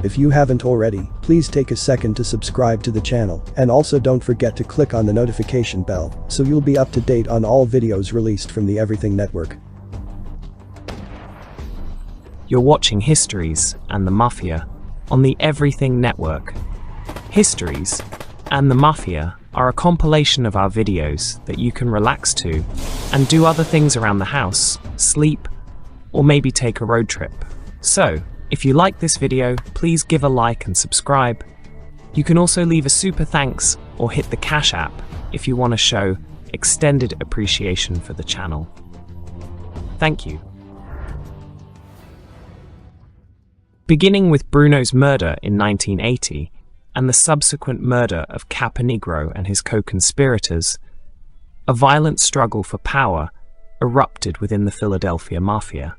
If you haven't already, please take a second to subscribe to the channel, and also don't forget to click on the notification bell so you'll be up to date on all videos released from the Everything Network. You're watching Histories and the Mafia on the Everything Network. Histories and the Mafia are a compilation of our videos that you can relax to and do other things around the house, sleep, or maybe take a road trip. So, if you like this video, please give a like and subscribe. You can also leave a super thanks or hit the Cash app if you want to show extended appreciation for the channel. Thank you. Beginning with Bruno's murder in 1980 and the subsequent murder of Caponegro and his co-conspirators, a violent struggle for power erupted within the Philadelphia Mafia.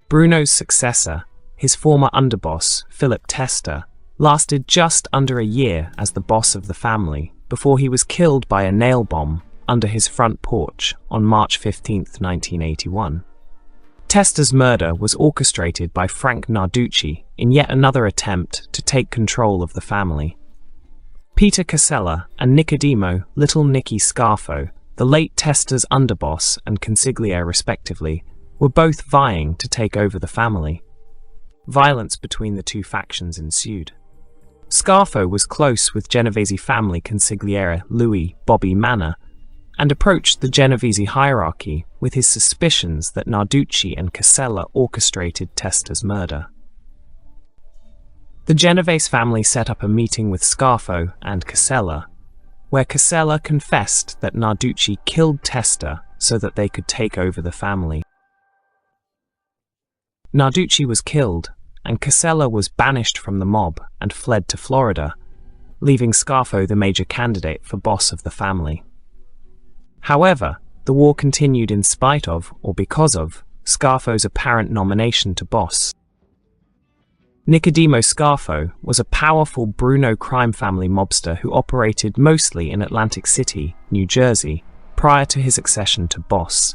Bruno's successor, his former underboss, Philip Testa, lasted just under a year as the boss of the family before he was killed by a nail bomb under his front porch on March 15, 1981. Testa's murder was orchestrated by Frank Narducci in yet another attempt to take control of the family. Peter Casella and Nicodemo "Little Nicky" Scarfo, the late Testa's underboss and consigliere respectively, were both vying to take over the family. Violence between the two factions ensued. Scarfo was close with Genovese family consigliere Louis "Bobby" Manna, and approached the Genovese hierarchy with his suspicions that Narducci and Casella orchestrated Testa's murder. The Genovese family set up a meeting with Scarfo and Casella, where Casella confessed that Narducci killed Testa so that they could take over the family. Narducci was killed, and Casella was banished from the mob and fled to Florida, leaving Scarfo the major candidate for boss of the family. However, the war continued in spite of, or because of, Scarfo's apparent nomination to boss. Nicodemo Scarfo was a powerful Bruno crime family mobster who operated mostly in Atlantic City, New Jersey, prior to his accession to boss.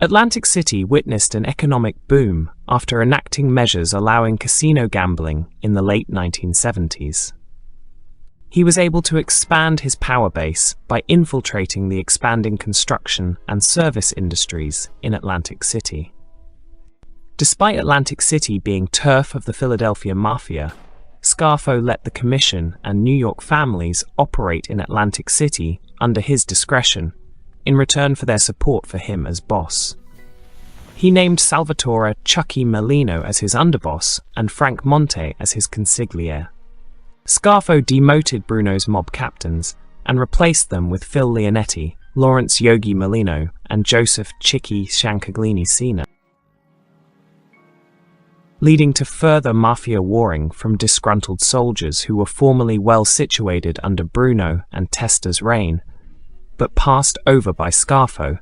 Atlantic City witnessed an economic boom after enacting measures allowing casino gambling in the late 1970s. He was able to expand his power base by infiltrating the expanding construction and service industries in Atlantic City. Despite Atlantic City being turf of the Philadelphia Mafia, Scarfo let the Commission and New York families operate in Atlantic City under his discretion, in return for their support for him as boss. He named Salvatore "Chucky" Merlino as his underboss and Frank Monte as his consigliere. Scarfo demoted Bruno's mob captains and replaced them with Phil Leonetti, Lawrence "Yogi" Merlino, and Joseph "Chicky" Shancaglini Sr., leading to further mafia warring from disgruntled soldiers who were formerly well situated under Bruno and Testa's reign, but passed over by Scarfo,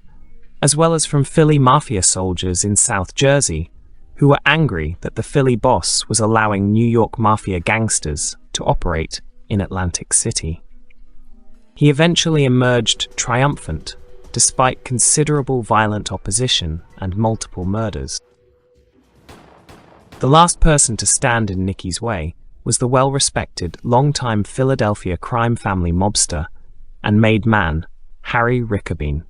as well as from Philly Mafia soldiers in South Jersey, who were angry that the Philly boss was allowing New York Mafia gangsters to operate in Atlantic City. He eventually emerged triumphant, despite considerable violent opposition and multiple murders. The last person to stand in Nicky's way was the well-respected, long-time Philadelphia crime family mobster and made man, Harry Riccobene.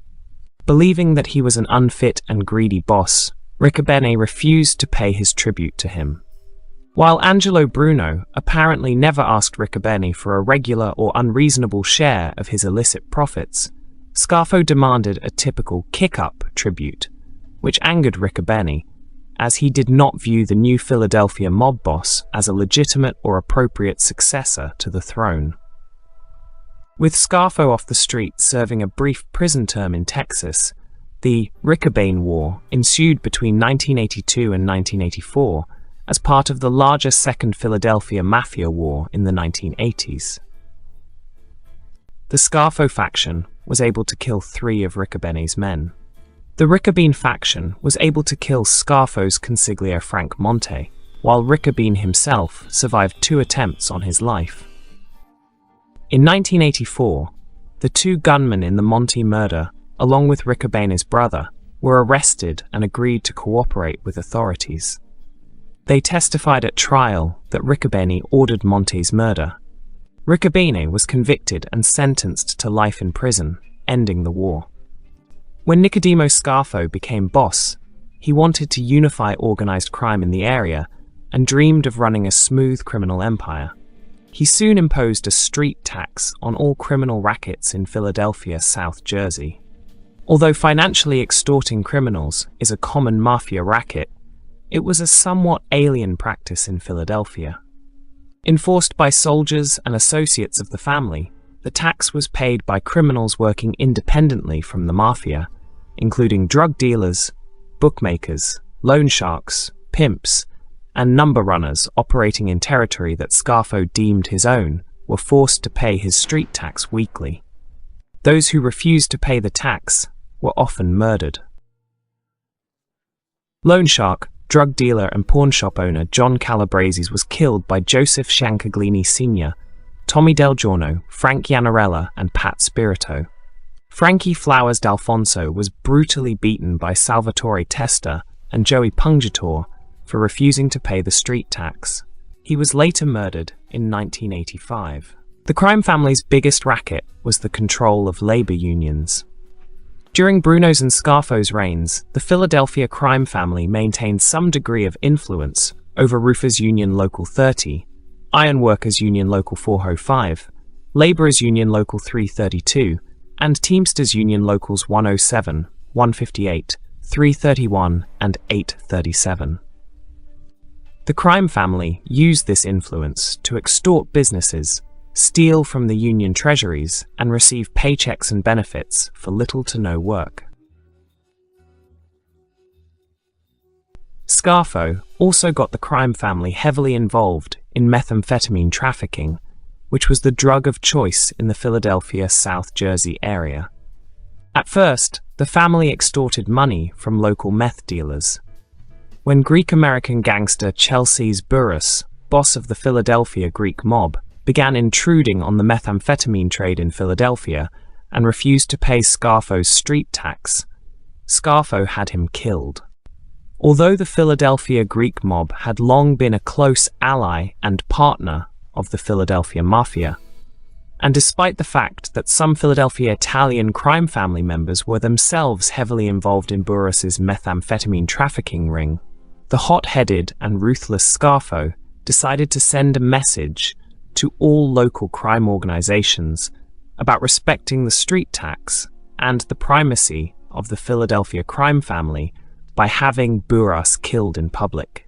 Believing that he was an unfit and greedy boss, Riccobene refused to pay his tribute to him. While Angelo Bruno apparently never asked Riccobene for a regular or unreasonable share of his illicit profits, Scarfo demanded a typical kick-up tribute, which angered Riccobene, as he did not view the new Philadelphia mob boss as a legitimate or appropriate successor to the throne. With Scarfo off the street serving a brief prison term in Texas, the Riccobene War ensued between 1982 and 1984 as part of the larger Second Philadelphia Mafia War in the 1980s. The Scarfo faction was able to kill 3 of Riccobene's men. The Riccobene faction was able to kill Scarfo's consigliere Frank Monte, while Riccobene himself survived 2 attempts on his life. In 1984, the 2 gunmen in the Monte murder, along with Riccobene's brother, were arrested and agreed to cooperate with authorities. They testified at trial that Riccobene ordered Monte's murder. Riccobene was convicted and sentenced to life in prison, ending the war. When Nicodemo Scarfo became boss, he wanted to unify organized crime in the area and dreamed of running a smooth criminal empire. He soon imposed a street tax on all criminal rackets in Philadelphia, South Jersey. Although financially extorting criminals is a common mafia racket, it was a somewhat alien practice in Philadelphia. Enforced by soldiers and associates of the family, the tax was paid by criminals working independently from the mafia, including drug dealers, bookmakers, loan sharks, pimps, and number runners operating in territory that Scarfo deemed his own were forced to pay his street tax weekly. Those who refused to pay the tax were often murdered. Loan shark, drug dealer and pawnshop owner John Calabrese was killed by Joseph Sciancaglini Sr., Tommy Del Giorno, Frank Iannarella, and Pat Spirito. Frankie Flowers D'Alfonso was brutally beaten by Salvatore Testa and Joey Pungator for refusing to pay the street tax. He was later murdered in 1985. The crime family's biggest racket was the control of labor unions. During Bruno's and Scarfo's reigns, the Philadelphia crime family maintained some degree of influence over Roofers Union Local 30, Ironworkers Union Local 405, Laborers Union Local 332, and Teamsters Union Locals 107, 158, 331, and 837. The crime family used this influence to extort businesses, steal from the union treasuries, and receive paychecks and benefits for little to no work. Scarfo also got the crime family heavily involved in methamphetamine trafficking, which was the drug of choice in the Philadelphia, South Jersey area. At first, the family extorted money from local meth dealers. When Greek-American gangster Chelsea's Burrus, boss of the Philadelphia Greek mob, began intruding on the methamphetamine trade in Philadelphia and refused to pay Scarfo's street tax, Scarfo had him killed. Although the Philadelphia Greek mob had long been a close ally and partner of the Philadelphia Mafia, and despite the fact that some Philadelphia Italian crime family members were themselves heavily involved in Burrus's methamphetamine trafficking ring, the hot-headed and ruthless Scarfo decided to send a message to all local crime organizations about respecting the street tax and the primacy of the Philadelphia crime family by having Burrus killed in public.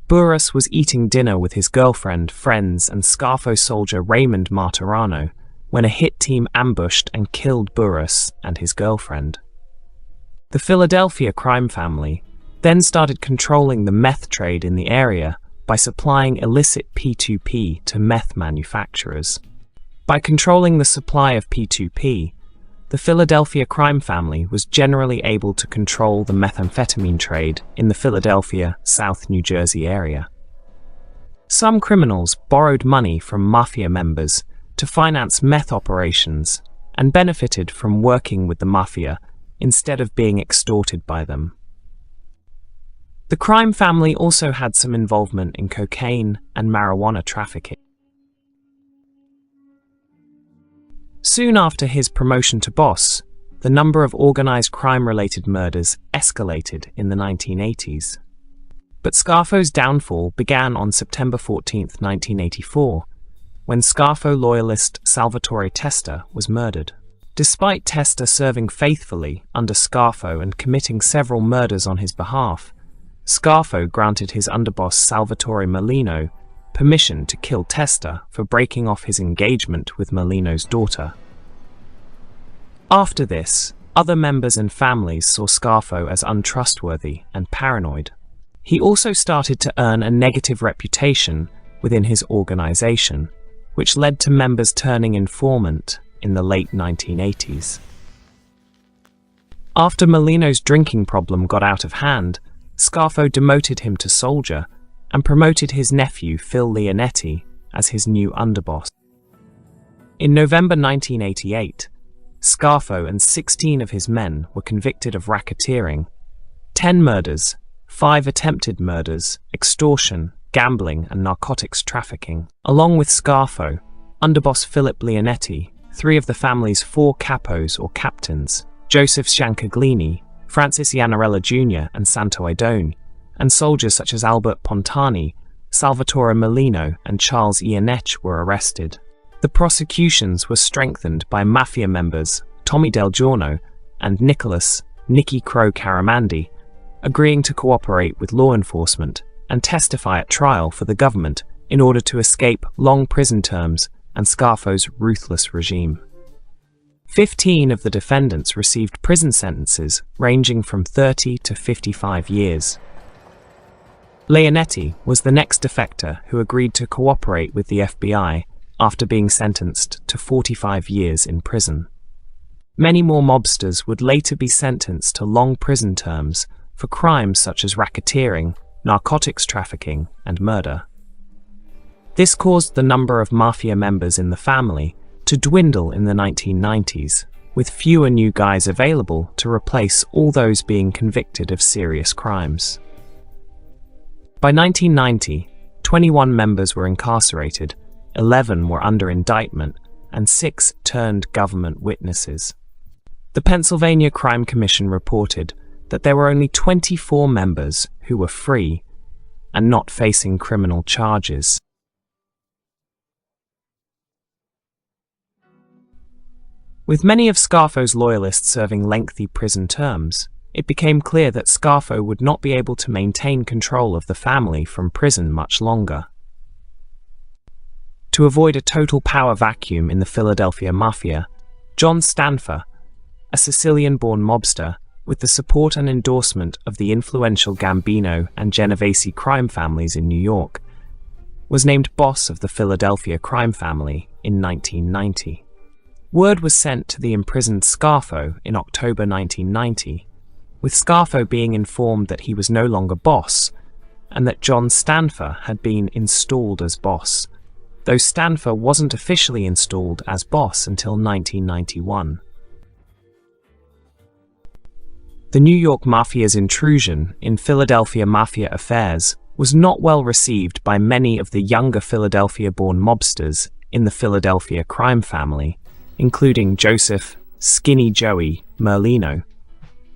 Burrus was eating dinner with his girlfriend, friends, and Scarfo soldier Raymond Martirano when a hit team ambushed and killed Burrus and his girlfriend. The Philadelphia crime family then started controlling the meth trade in the area by supplying illicit P2P to meth manufacturers. By controlling the supply of P2P, the Philadelphia crime family was generally able to control the methamphetamine trade in the Philadelphia, South New Jersey area. Some criminals borrowed money from Mafia members to finance meth operations and benefited from working with the Mafia instead of being extorted by them. The crime family also had some involvement in cocaine and marijuana trafficking. Soon after his promotion to boss, the number of organized crime-related murders escalated in the 1980s. But Scarfo's downfall began on September 14, 1984, when Scarfo loyalist Salvatore Testa was murdered. Despite Testa serving faithfully under Scarfo and committing several murders on his behalf, Scarfo granted his underboss Salvatore Merlino permission to kill Testa for breaking off his engagement with Merlino's daughter. After this, other members and families saw Scarfo as untrustworthy and paranoid. He also started to earn a negative reputation within his organization, which led to members turning informant in the late 1980s. After Merlino's drinking problem got out of hand, Scarfo demoted him to soldier and promoted his nephew Phil Leonetti as his new underboss. In November 1988, Scarfo and 16 of his men were convicted of racketeering, 10 murders, 5 attempted murders, extortion, gambling and narcotics trafficking. Along with Scarfo, underboss Philip Leonetti, 3 of the family's 4 capos or captains, Joseph Ciancaglini, Francis Iannarella Jr. and Santo Idone, and soldiers such as Albert Pontani, Salvatore Merlino and Charles Iannecch were arrested. The prosecutions were strengthened by Mafia members Tommy Del Giorno and Nicky Crow Caramandi, agreeing to cooperate with law enforcement and testify at trial for the government in order to escape long prison terms and Scarfo's ruthless regime. 15 of the defendants received prison sentences ranging from 30 to 55 years. Leonetti was the next defector who agreed to cooperate with the FBI after being sentenced to 45 years in prison. Many more mobsters would later be sentenced to long prison terms for crimes such as racketeering, narcotics trafficking, and murder. This caused the number of Mafia members in the family to dwindle in the 1990s, with fewer new guys available to replace all those being convicted of serious crimes. By 1990, 21 members were incarcerated, 11 were under indictment, and 6 turned government witnesses. The Pennsylvania Crime Commission reported that there were only 24 members who were free and not facing criminal charges. With many of Scarfo's loyalists serving lengthy prison terms, it became clear that Scarfo would not be able to maintain control of the family from prison much longer. To avoid a total power vacuum in the Philadelphia Mafia, John Stanford, a Sicilian-born mobster with the support and endorsement of the influential Gambino and Genovese crime families in New York, was named boss of the Philadelphia crime family in 1990. Word was sent to the imprisoned Scarfo in October 1990, with Scarfo being informed that he was no longer boss and that John Stanford had been installed as boss, though Stanford wasn't officially installed as boss until 1991. The New York Mafia's intrusion in Philadelphia Mafia affairs was not well received by many of the younger Philadelphia-born mobsters in the Philadelphia crime family, including Joseph "Skinny Joey" Merlino,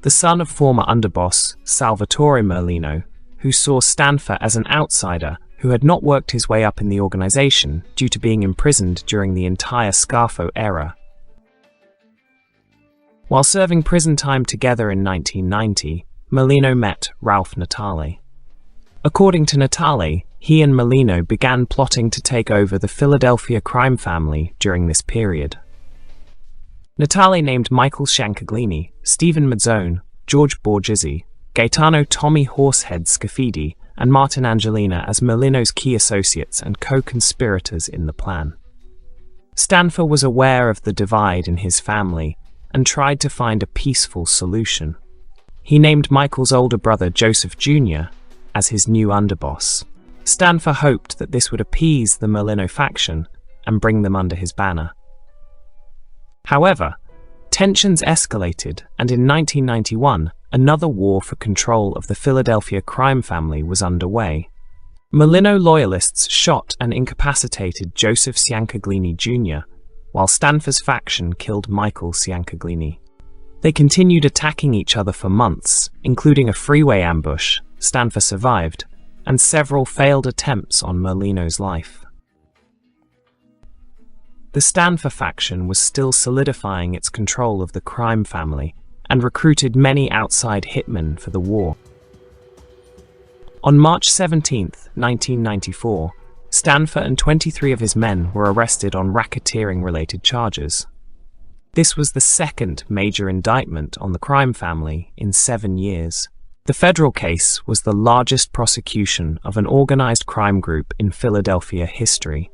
the son of former underboss Salvatore Merlino, who saw Stanford as an outsider who had not worked his way up in the organization due to being imprisoned during the entire Scarfo era. While serving prison time together in 1990, Merlino met Ralph Natale. According to Natale, he and Merlino began plotting to take over the Philadelphia crime family during this period. Natale named Michael Ciancaglini, Stephen Mazzone, George Borghese, Gaetano Tommy Horsehead Scafidi, and Martin Angelina as Merlino's key associates and co-conspirators in the plan. Stanford was aware of the divide in his family and tried to find a peaceful solution. He named Michael's older brother Joseph Jr. as his new underboss. Stanford hoped that this would appease the Merlino faction and bring them under his banner. However, tensions escalated, and in 1991, another war for control of the Philadelphia crime family was underway. Merlino loyalists shot and incapacitated Joseph Ciancaglini Jr., while Stanford's faction killed Michael Ciancaglini. They continued attacking each other for months, including a freeway ambush Stanford survived, and several failed attempts on Merlino's life. The Stanford faction was still solidifying its control of the crime family and recruited many outside hitmen for the war. On March 17, 1994, Stanford and 23 of his men were arrested on racketeering-related charges. This was the second major indictment on the crime family in 7 years. The federal case was the largest prosecution of an organized crime group in Philadelphia history.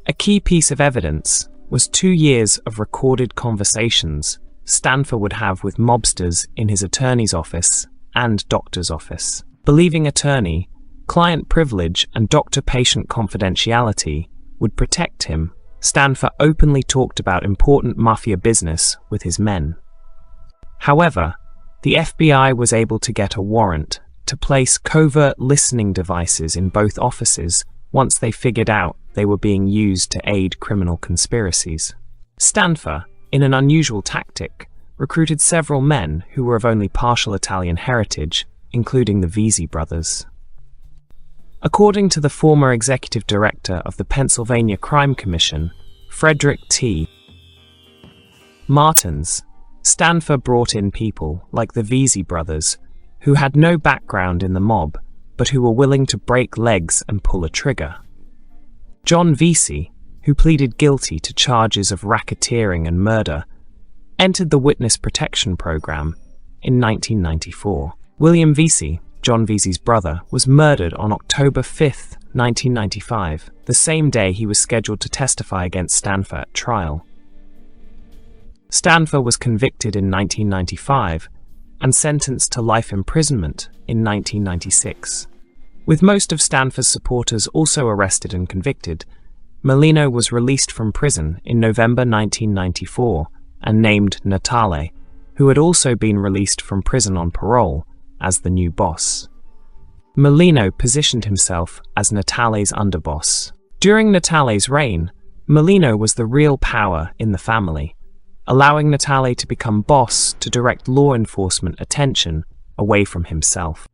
A key piece of evidence was 2 years of recorded conversations Stanford would have with mobsters in his attorney's office and doctor's office. Believing attorney, client privilege and doctor-patient confidentiality would protect him, Stanford openly talked about important mafia business with his men. However, the FBI was able to get a warrant to place covert listening devices in both offices once they figured out they were being used to aid criminal conspiracies. Stanford, in an unusual tactic, recruited several men who were of only partial Italian heritage, including the Vesey brothers. According to the former executive director of the Pennsylvania Crime Commission, Frederick T. Martins, Stanford brought in people like the Vesey brothers, who had no background in the mob, but who were willing to break legs and pull a trigger. John Vesey, who pleaded guilty to charges of racketeering and murder, entered the Witness Protection Program in 1994. William Vesey, John Vesey's brother, was murdered on October 5, 1995, the same day he was scheduled to testify against Stanford at trial. Stanford was convicted in 1995 and sentenced to life imprisonment in 1996. With most of Stanford's supporters also arrested and convicted, Molino was released from prison in November 1994 and named Natale, who had also been released from prison on parole, as the new boss. Molino positioned himself as Natale's underboss. During Natale's reign, Molino was the real power in the family, allowing Natale to become boss to direct law enforcement attention away from himself.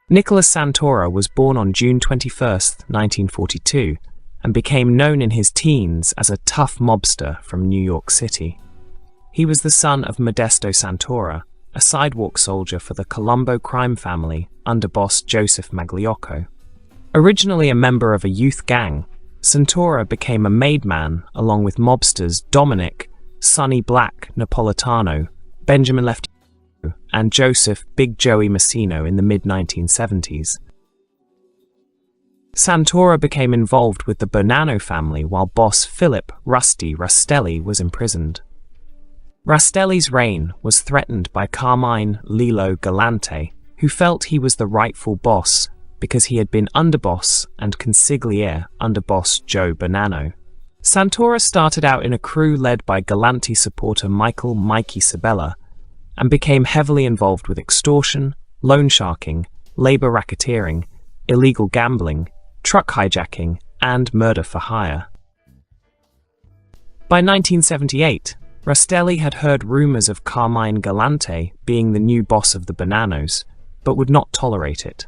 Nicholas Santora was born on June 21, 1942, and became known in his teens as a tough mobster from New York City. He was the son of Modesto Santora, a sidewalk soldier for the Colombo crime family under boss Joseph Magliocco. Originally a member of a youth gang, Santora became a made man along with mobsters Dominic, Sonny Black Napolitano, Benjamin Lefty, and Joseph Big Joey Messino in the mid-1970s. Santora became involved with the Bonanno family while boss Philip Rusty Rastelli was imprisoned. Rastelli's reign was threatened by Carmine Lilo Galante, who felt he was the rightful boss because he had been underboss and consigliere under boss Joe Bonanno. Santora started out in a crew led by Galante supporter Michael Mikey Sabella, and became heavily involved with extortion, loan sharking, labor racketeering, illegal gambling, truck hijacking, and murder for hire. By 1978, Rastelli had heard rumors of Carmine Galante being the new boss of the Bonannos, but would not tolerate it.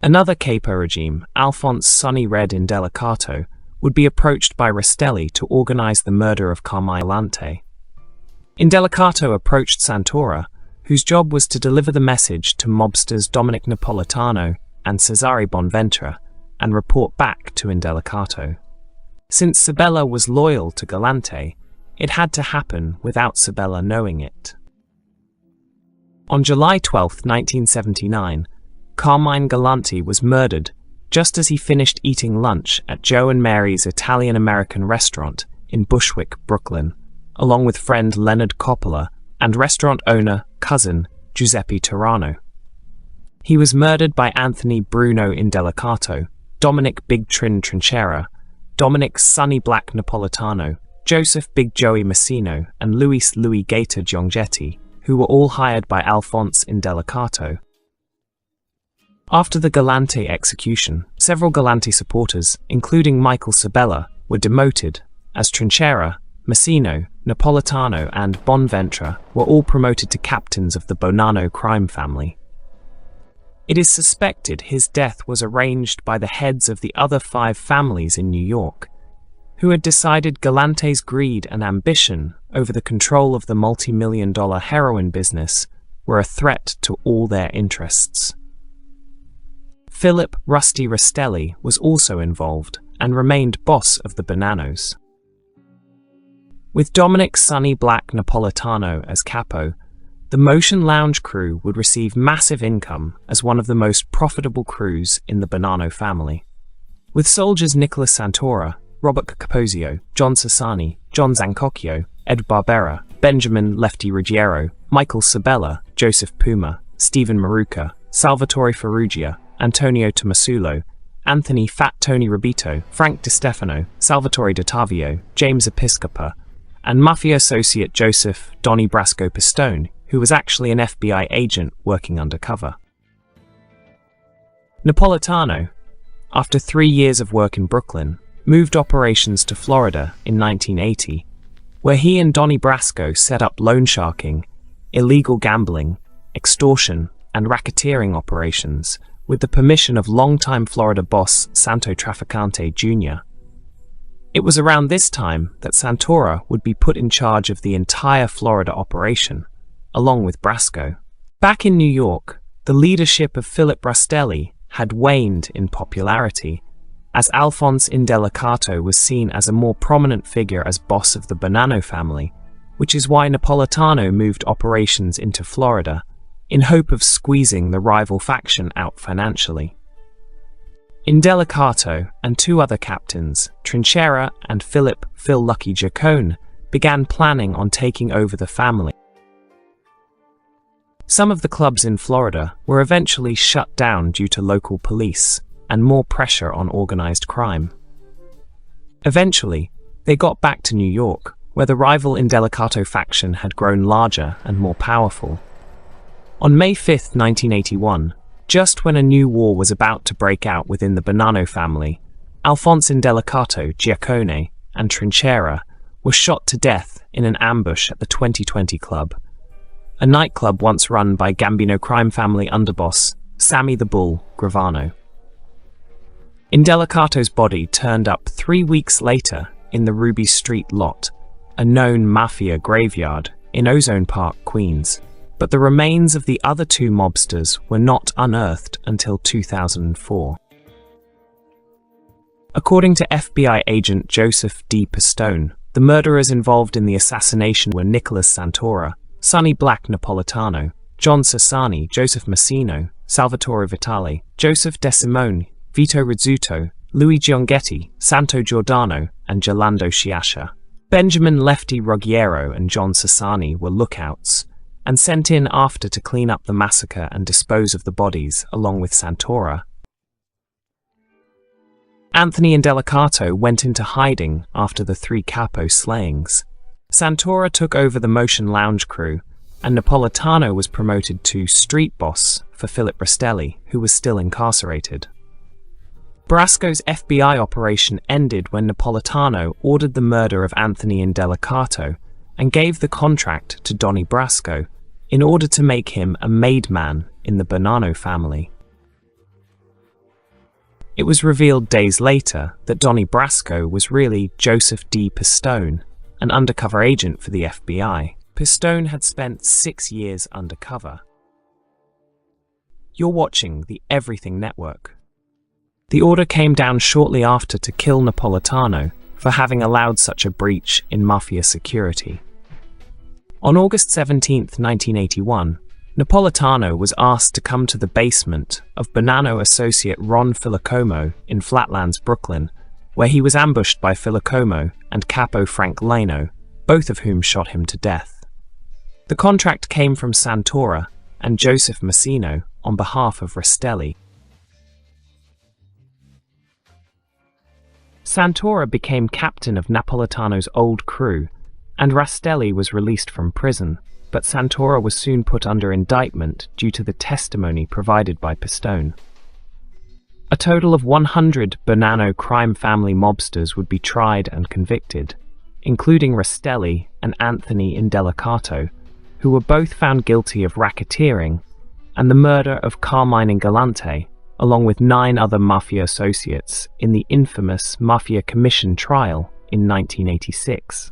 Another capo regime, Alphonse Sonny Red Indelicato, would be approached by Rastelli to organize the murder of Carmine Galante. Indelicato approached Santora, whose job was to deliver the message to mobsters Dominic Napolitano and Cesare Bonventura, and report back to Indelicato. Since Sabella was loyal to Galante, it had to happen without Sabella knowing it. On July 12, 1979, Carmine Galante was murdered just as he finished eating lunch at Joe and Mary's Italian-American restaurant in Bushwick, Brooklyn, along with friend Leonard Coppola and restaurant owner, cousin, Giuseppe Turano. He was murdered by Anthony Bruno Indelicato, Dominic Big Trin Trinchera, Dominic Sonny Black Napolitano, Joseph Big Joey Messino, and Luis Louis Gator Gionghetti, who were all hired by Alphonse Indelicato. After the Galante execution, several Galante supporters, including Michael Sabella, were demoted, as Trinchera, Messino, Napolitano, and Bonventura were all promoted to captains of the Bonanno crime family. It is suspected his death was arranged by the heads of the other 5 families in New York, who had decided Galante's greed and ambition over the control of the multi-million-dollar heroin business were a threat to all their interests. Philip Rusty Rastelli was also involved and remained boss of the Bonannos. With Dominic Sonny Black Napolitano as capo, the Motion Lounge crew would receive massive income as one of the most profitable crews in the Bonanno family. With soldiers Nicholas Santora, Robert Capozio, John Sassani, John Zancocchio, Ed Barbera, Benjamin Lefty Ruggiero, Michael Sabella, Joseph Puma, Stephen Maruca, Salvatore Ferrugia, Antonio Tomasulo, Anthony Fat Tony Rubito, Frank DiStefano, Salvatore D'Ottavio, James Episcopa, and Mafia associate Joseph Donnie Brasco Pistone, who was actually an FBI agent working undercover. Napolitano, after 3 years of work in Brooklyn, moved operations to Florida in 1980, where he and Donnie Brasco set up loan sharking, illegal gambling, extortion, and racketeering operations with the permission of longtime Florida boss Santo Trafficante Jr. It was around this time that Santora would be put in charge of the entire Florida operation, along with Brasco. Back in New York, the leadership of Philip Rastelli had waned in popularity, as Alphonse Indelicato was seen as a more prominent figure as boss of the Bonanno family, which is why Napolitano moved operations into Florida, in hope of squeezing the rival faction out financially. Indelicato and 2 other captains, Trinchera and Philip "Phil Lucky" Giacone, began planning on taking over the family. Some of the clubs in Florida were eventually shut down due to local police and more pressure on organized crime. Eventually, they got back to New York, where the rival Indelicato faction had grown larger and more powerful. On May 5, 1981, just when a new war was about to break out within the Bonanno family, Alphonse Indelicato, Giacone, and Trinchera were shot to death in an ambush at the 2020 Club, a nightclub once run by Gambino crime family underboss Sammy the Bull Gravano. Indelicato's body turned up 3 weeks later in the Ruby Street lot, a known Mafia graveyard in Ozone Park, Queens, but the remains of the other 2 mobsters were not unearthed until 2004. According to FBI agent Joseph D. Pistone, the murderers involved in the assassination were Nicholas Santora, Sonny Black Napolitano, John Sassani, Joseph Massino, Salvatore Vitali, Joseph De Simone, Vito Rizzuto, Louis Gionghetti, Santo Giordano, and Gelando Sciascia. Benjamin Lefty Ruggiero and John Sassani were lookouts, and sent in after to clean up the massacre and dispose of the bodies, along with Santora. Anthony Indelicato went into hiding after the 3 capo slayings. Santora took over the Motion Lounge crew, and Napolitano was promoted to street boss for Philip Rastelli, who was still incarcerated. Brasco's FBI operation ended when Napolitano ordered the murder of Anthony Indelicato and gave the contract to Donnie Brasco in order to make him a made man in the Bonanno family. It was revealed days later that Donnie Brasco was really Joseph D. Pistone, an undercover agent for the FBI. Pistone had spent 6 years undercover. You're watching the Everything Network. The order came down shortly after to kill Napolitano for having allowed such a breach in Mafia security. On August 17, 1981, Napolitano was asked to come to the basement of Bonanno associate Ron Filicomo in Flatlands, Brooklyn, where he was ambushed by Filicomo and Capo Frank Leno, both of whom shot him to death. The contract came from Santora and Joseph Massino on behalf of Rastelli. Santora became captain of Napolitano's old crew, and Rastelli was released from prison, but Santora was soon put under indictment due to the testimony provided by Pistone. A total of 100 Bonanno crime family mobsters would be tried and convicted, including Rastelli and Anthony Indelicato, who were both found guilty of racketeering and the murder of Carmine Galante, along with 9 other Mafia associates in the infamous Mafia Commission trial in 1986.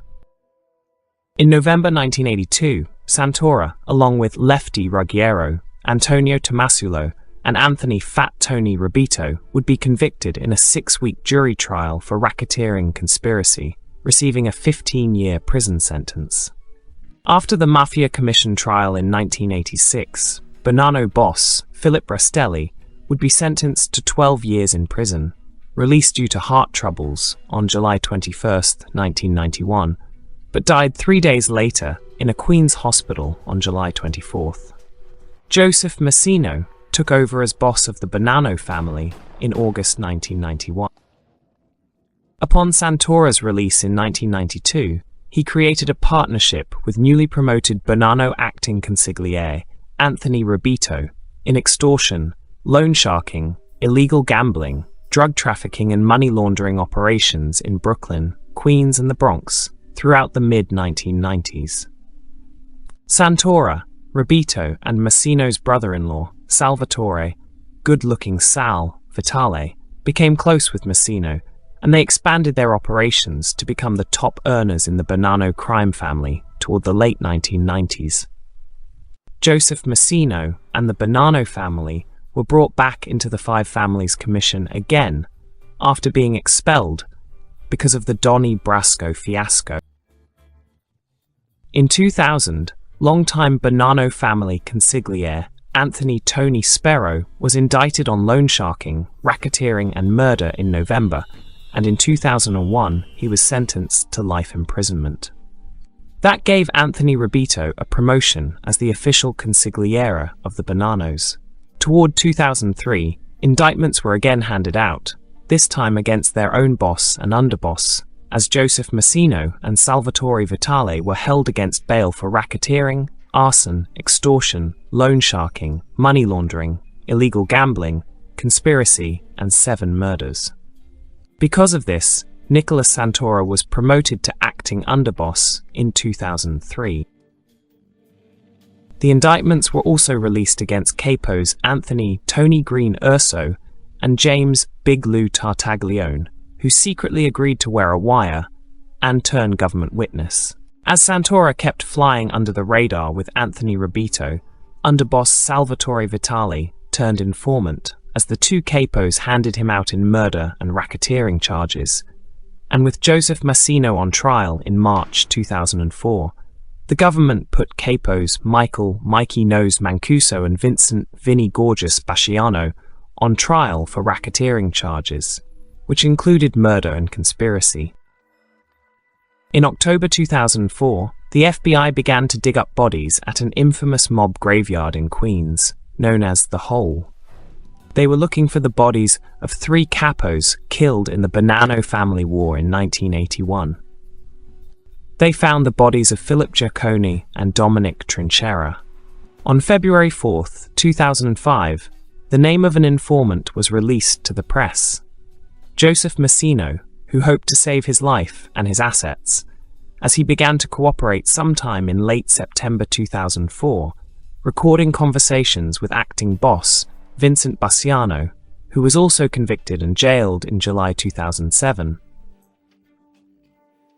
In November 1982, Santora, along with Lefty Ruggiero, Antonio Tomasulo, and Anthony Fat Tony Rubito, would be convicted in a 6-week jury trial for racketeering conspiracy, receiving a 15-year prison sentence. After the Mafia Commission trial in 1986, Bonanno boss Philip Rastelli would be sentenced to 12 years in prison, released due to heart troubles on July 21, 1991, but died 3 days later in a Queens hospital on July 24th. Joseph Massino, took over as boss of the Bonanno family in August 1991. Upon Santora's release in 1992, he created a partnership with newly promoted Bonanno acting consigliere Anthony Robito in extortion, loan sharking, illegal gambling, drug trafficking and money laundering operations in Brooklyn, Queens and the Bronx throughout the mid-1990s. Santora, Robito and Massino's brother-in-law, Salvatore, good-looking Sal, Vitale, became close with Massino, and they expanded their operations to become the top earners in the Bonanno crime family toward the late 1990s. Joseph Massino and the Bonanno family were brought back into the Five Families Commission again after being expelled because of the Donnie Brasco fiasco. In 2000, longtime Bonanno family consigliere Anthony Tony Sparrow was indicted on loan sharking, racketeering and murder in November, and in 2001 he was sentenced to life imprisonment. That gave Anthony Robito a promotion as the official consigliere of the Bonannos. Toward 2003, indictments were again handed out, this time against their own boss and underboss, as Joseph Massino and Salvatore Vitale were held against bail for racketeering, arson, extortion, loan sharking, money laundering, illegal gambling, conspiracy, and 7 murders. Because of this, Nicholas Santora was promoted to acting underboss in 2003. The indictments were also released against capos Anthony Tony Green Urso and James Big Lou Tartaglione, who secretly agreed to wear a wire and turn government witness. As Santora kept flying under the radar with Anthony Robito, underboss Salvatore Vitale turned informant as the 2 capos handed him out in murder and racketeering charges. And with Joseph Massino on trial in March 2004, the government put capos Michael Mikey Nose Mancuso and Vincent Vinny Gorgeous Basciano on trial for racketeering charges, which included murder and conspiracy. In October 2004, the FBI began to dig up bodies at an infamous mob graveyard in Queens, known as The Hole. They were looking for the bodies of 3 capos killed in the Bonanno family war in 1981. They found the bodies of Philip Giacconi and Dominic Trinchera. On February 4, 2005, the name of an informant was released to the press. Joseph Massino, who hoped to save his life and his assets, as he began to cooperate sometime in late September 2004, recording conversations with acting boss Vincent Basciano, who was also convicted and jailed in July 2007.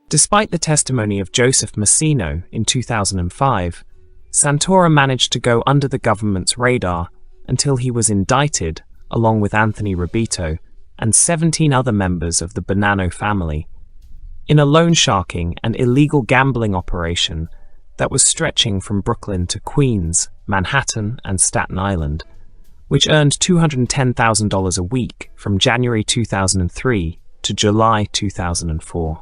Despite the testimony of Joseph Massino in 2005, Santora managed to go under the government's radar until he was indicted, along with Anthony Robito and 17 other members of the Bonanno family, in a loan sharking and illegal gambling operation that was stretching from Brooklyn to Queens, Manhattan, and Staten Island, which earned $210,000 a week from January 2003 to July 2004.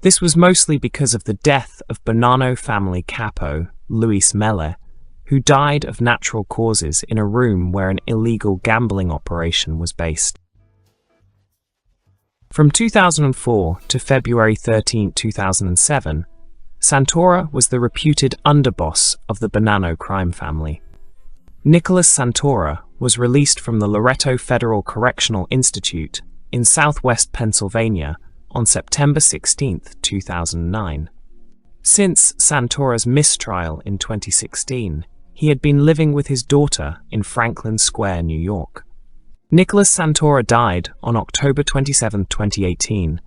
This was mostly because of the death of Bonanno family capo Luis Mele, who died of natural causes in a room where an illegal gambling operation was based. From 2004 to February 13, 2007, Santora was the reputed underboss of the Bonanno crime family. Nicholas Santora was released from the Loretto Federal Correctional Institute in southwest Pennsylvania on September 16, 2009. Since Santora's mistrial in 2016, he had been living with his daughter in Franklin Square, New York. Nicholas Santora died on October 27, 2018,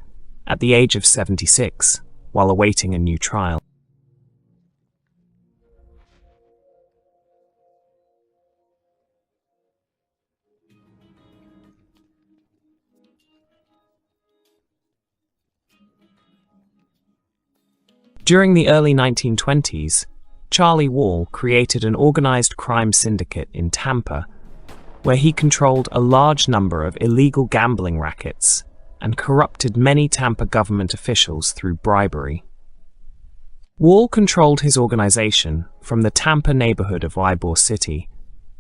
at the age of 76, while awaiting a new trial. During the early 1920s, Charlie Wall created an organized crime syndicate in Tampa, where he controlled a large number of illegal gambling rackets and corrupted many Tampa government officials through bribery. Wall controlled his organization from the Tampa neighborhood of Ybor City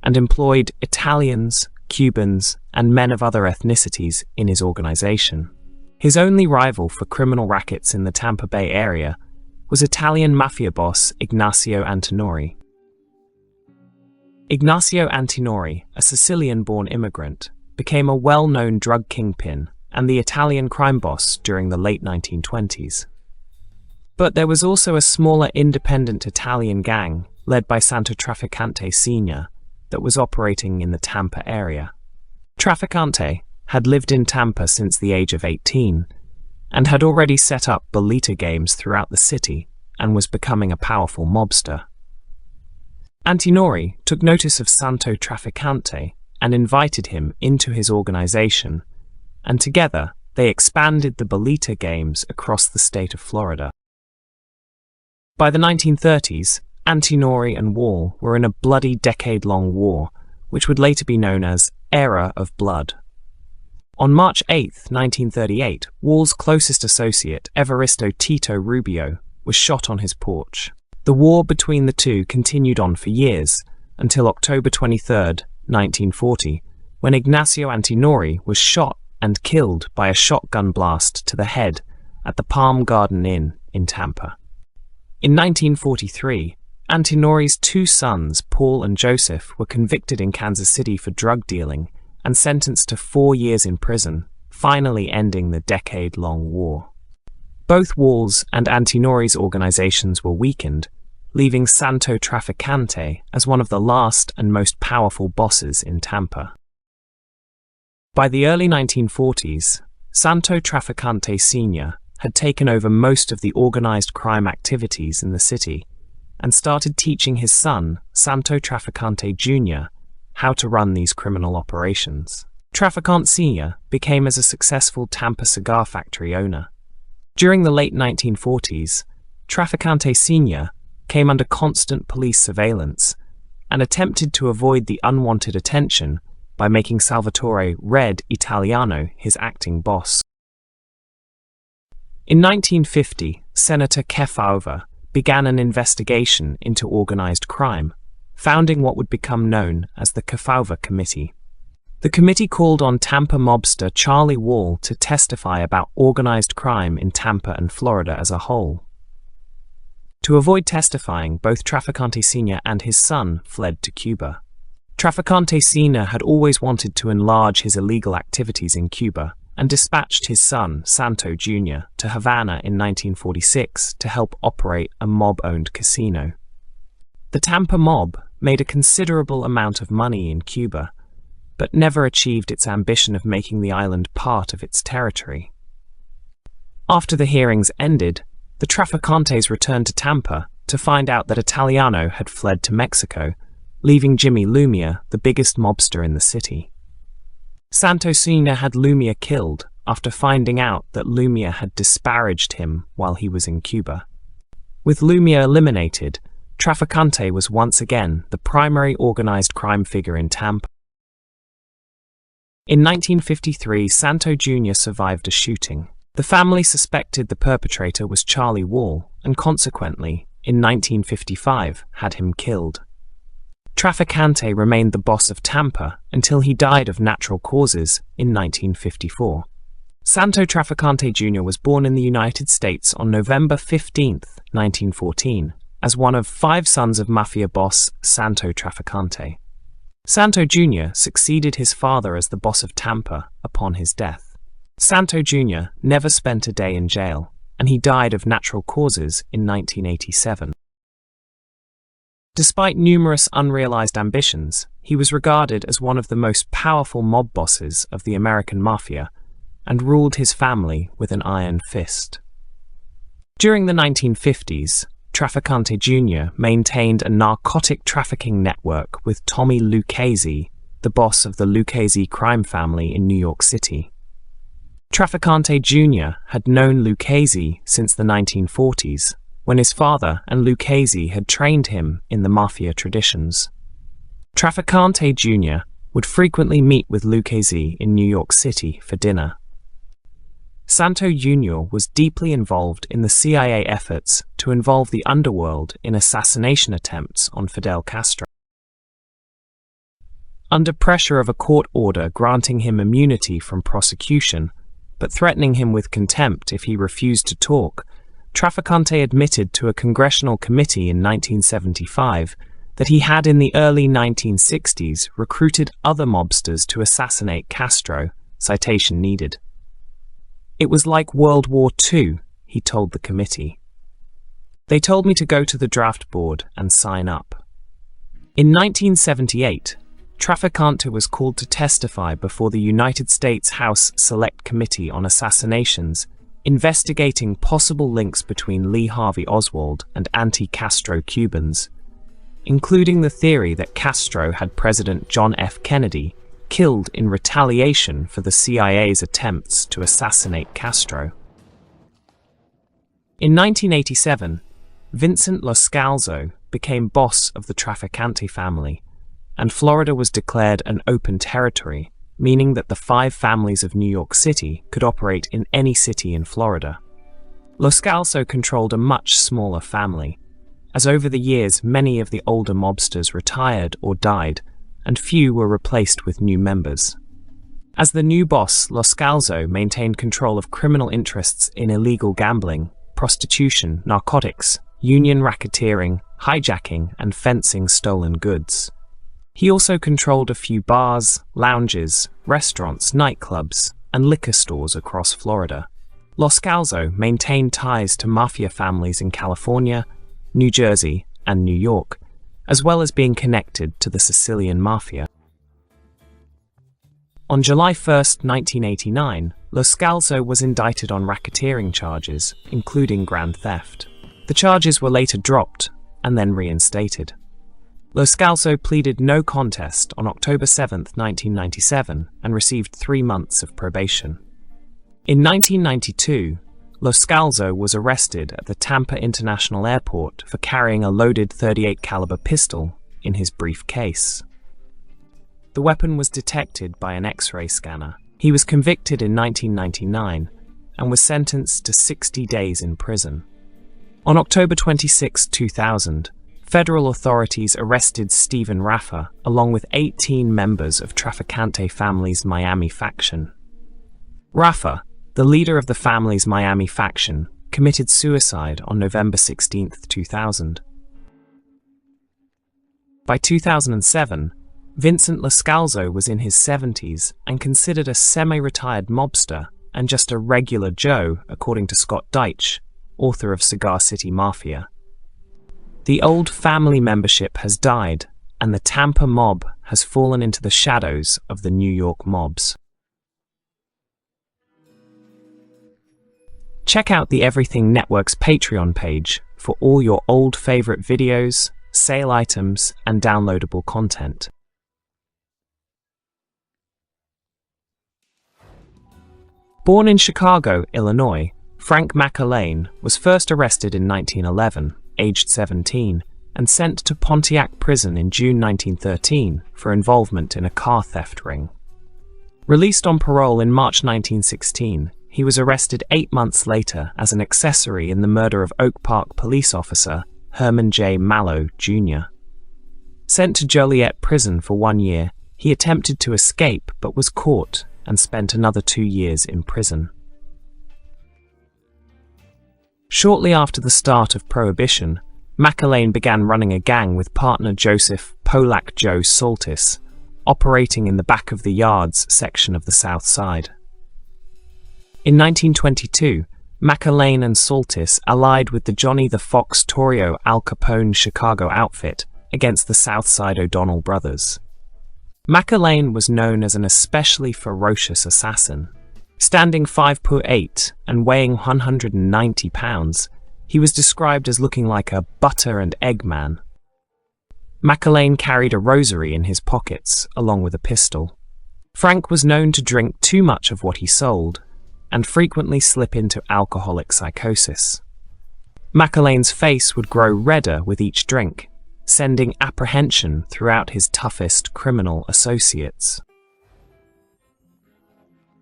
and employed Italians, Cubans, and men of other ethnicities in his organization. His only rival for criminal rackets in the Tampa Bay area was Italian mafia boss Ignacio Antinori. Ignacio Antinori, a Sicilian-born immigrant, became a well-known drug kingpin and the Italian crime boss during the late 1920s. But there was also a smaller independent Italian gang led by Santo Trafficante Sr. that was operating in the Tampa area. Trafficante had lived in Tampa since the age of 18 and had already set up bolita games throughout the city and was becoming a powerful mobster. Antinori took notice of Santo Trafficante and invited him into his organization, and together they expanded the bolita games across the state of Florida. By the 1930s, Antinori and Wall were in a bloody decade-long war, which would later be known as Era of Blood. On March 8, 1938, Wall's closest associate, Evaristo Tito Rubio, was shot on his porch. The war between the two continued on for years, until October 23, 1940, when Ignacio Antinori was shot and killed by a shotgun blast to the head at the Palm Garden Inn in Tampa. In 1943, Antinori's two sons, Paul and Joseph, were convicted in Kansas City for drug dealing and sentenced to 4 years in prison, finally ending the decade-long war. Both Wall's and Antinori's organizations were weakened, leaving Santo Trafficante as one of the last and most powerful bosses in Tampa. By the early 1940s, Santo Trafficante Sr. had taken over most of the organized crime activities in the city and started teaching his son, Santo Trafficante Jr., how to run these criminal operations. Trafficante Sr. became as a successful Tampa cigar factory owner. During the late 1940s, Trafficante Sr. came under constant police surveillance and attempted to avoid the unwanted attention by making Salvatore Red Italiano his acting boss. In 1950, Senator Kefauver began an investigation into organized crime, founding what would become known as the Kefauver Committee. The committee called on Tampa mobster Charlie Wall to testify about organized crime in Tampa and Florida as a whole. To avoid testifying, both Trafficante Sr. and his son fled to Cuba. Trafficante Sr. had always wanted to enlarge his illegal activities in Cuba and dispatched his son, Santo Jr., to Havana in 1946 to help operate a mob-owned casino. The Tampa mob made a considerable amount of money in Cuba, but never achieved its ambition of making the island part of its territory. After the hearings ended, the Trafficantes returned to Tampa to find out that Italiano had fled to Mexico, leaving Jimmy Lumia the biggest mobster in the city. Santo Sr. had Lumia killed after finding out that Lumia had disparaged him while he was in Cuba. With Lumia eliminated, Trafficante was once again the primary organized crime figure in Tampa. In 1953, Santo Jr. survived a shooting. The family suspected the perpetrator was Charlie Wall and consequently, in 1955, had him killed. Trafficante remained the boss of Tampa until he died of natural causes in 1954. Santo Trafficante Jr. was born in the United States on November 15, 1914, as one of 5 sons of Mafia boss Santo Trafficante. Santo Jr. succeeded his father as the boss of Tampa upon his death. Santo Jr. never spent a day in jail, and he died of natural causes in 1987. Despite numerous unrealized ambitions, he was regarded as one of the most powerful mob bosses of the American Mafia and ruled his family with an iron fist. During the 1950s, Trafficante Jr. maintained a narcotic trafficking network with Tommy Lucchese, the boss of the Lucchese crime family in New York City. Trafficante Jr. had known Lucchese since the 1940s, when his father and Lucchese had trained him in the Mafia traditions. Trafficante Jr. would frequently meet with Lucchese in New York City for dinner. Santo Jr. was deeply involved in the CIA efforts to involve the underworld in assassination attempts on Fidel Castro. Under pressure of a court order granting him immunity from prosecution, but threatening him with contempt if he refused to talk, Trafficante admitted to a congressional committee in 1975 that he had in the early 1960s recruited other mobsters to assassinate Castro, citation needed. "It was like World War II, he told the committee. They told me to go to the draft board and sign up." In 1978, Trafficante was called to testify before the United States House Select Committee on Assassinations, investigating possible links between Lee Harvey Oswald and anti-Castro Cubans, including the theory that Castro had President John F. Kennedy killed in retaliation for the CIA's attempts to assassinate Castro. In 1987, Vincent Loscalzo became boss of the Trafficante family, and Florida was declared an open territory, meaning that the 5 families of New York City could operate in any city in Florida. Loscalzo controlled a much smaller family, as over the years many of the older mobsters retired or died, and few were replaced with new members. As the new boss, Loscalzo maintained control of criminal interests in illegal gambling, prostitution, narcotics, union racketeering, hijacking, and fencing stolen goods. He also controlled a few bars, lounges, restaurants, nightclubs, and liquor stores across Florida. Loscalzo maintained ties to Mafia families in California, New Jersey, and New York, as well as being connected to the Sicilian Mafia. On July 1, 1989, Loscalzo was indicted on racketeering charges, including grand theft. The charges were later dropped and then reinstated. Loscalzo pleaded no contest on October 7, 1997, and received 3 months of probation. In 1992, Loscalzo was arrested at the Tampa International Airport for carrying a loaded .38 caliber pistol in his briefcase. The weapon was detected by an X-ray scanner. He was convicted in 1999 and was sentenced to 60 days in prison. On October 26, 2000, federal authorities arrested Stephen Raffa along with 18 members of Trafficante family's Miami faction. Raffa, the leader of the family's Miami faction, committed suicide on November 16, 2000. By 2007, Vincent Loscalzo was in his 70s and considered a semi-retired mobster and just a regular Joe, according to Scott Deitch, author of Cigar City Mafia. The old family membership has died, and the Tampa mob has fallen into the shadows of the New York mobs. Check out the Everything Network's Patreon page for all your old favorite videos, sale items, and downloadable content. Born in Chicago, Illinois, Frank McErlane was first arrested in 1911, aged 17, and sent to Pontiac Prison in June 1913 for involvement in a car theft ring. Released on parole in March 1916, he was arrested 8 months later as an accessory in the murder of Oak Park police officer Herman J. Mallow, Jr. Sent to Joliet Prison for 1 year, he attempted to escape but was caught and spent another 2 years in prison. Shortly after the start of Prohibition, McErlane began running a gang with partner Joseph Polak Joe Saltis, operating in the back of the yards section of the South Side. In 1922, McErlane and Saltis allied with the Johnny the Fox Torrio Al Capone Chicago outfit against the South Side O'Donnell brothers. McErlane was known as an especially ferocious assassin. Standing 5'8" and weighing 190 pounds, he was described as looking like a butter and egg man. McErlane carried a rosary in his pockets, along with a pistol. Frank was known to drink too much of what he sold, and frequently slip into alcoholic psychosis. McErlane's face would grow redder with each drink, sending apprehension throughout his toughest criminal associates.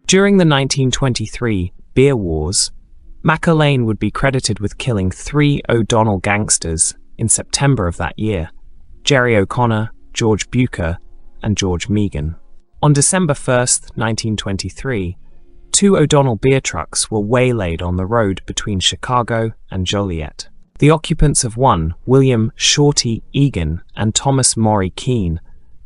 During the 1923 Beer Wars, McErlane would be credited with killing 3 O'Donnell gangsters in September of that year: Jerry O'Connor, George Bucher, and George Megan. On December 1st, 1923, 2 O'Donnell beer trucks were waylaid on the road between Chicago and Joliet. The occupants of one, William Shorty Egan and Thomas Maury Keene,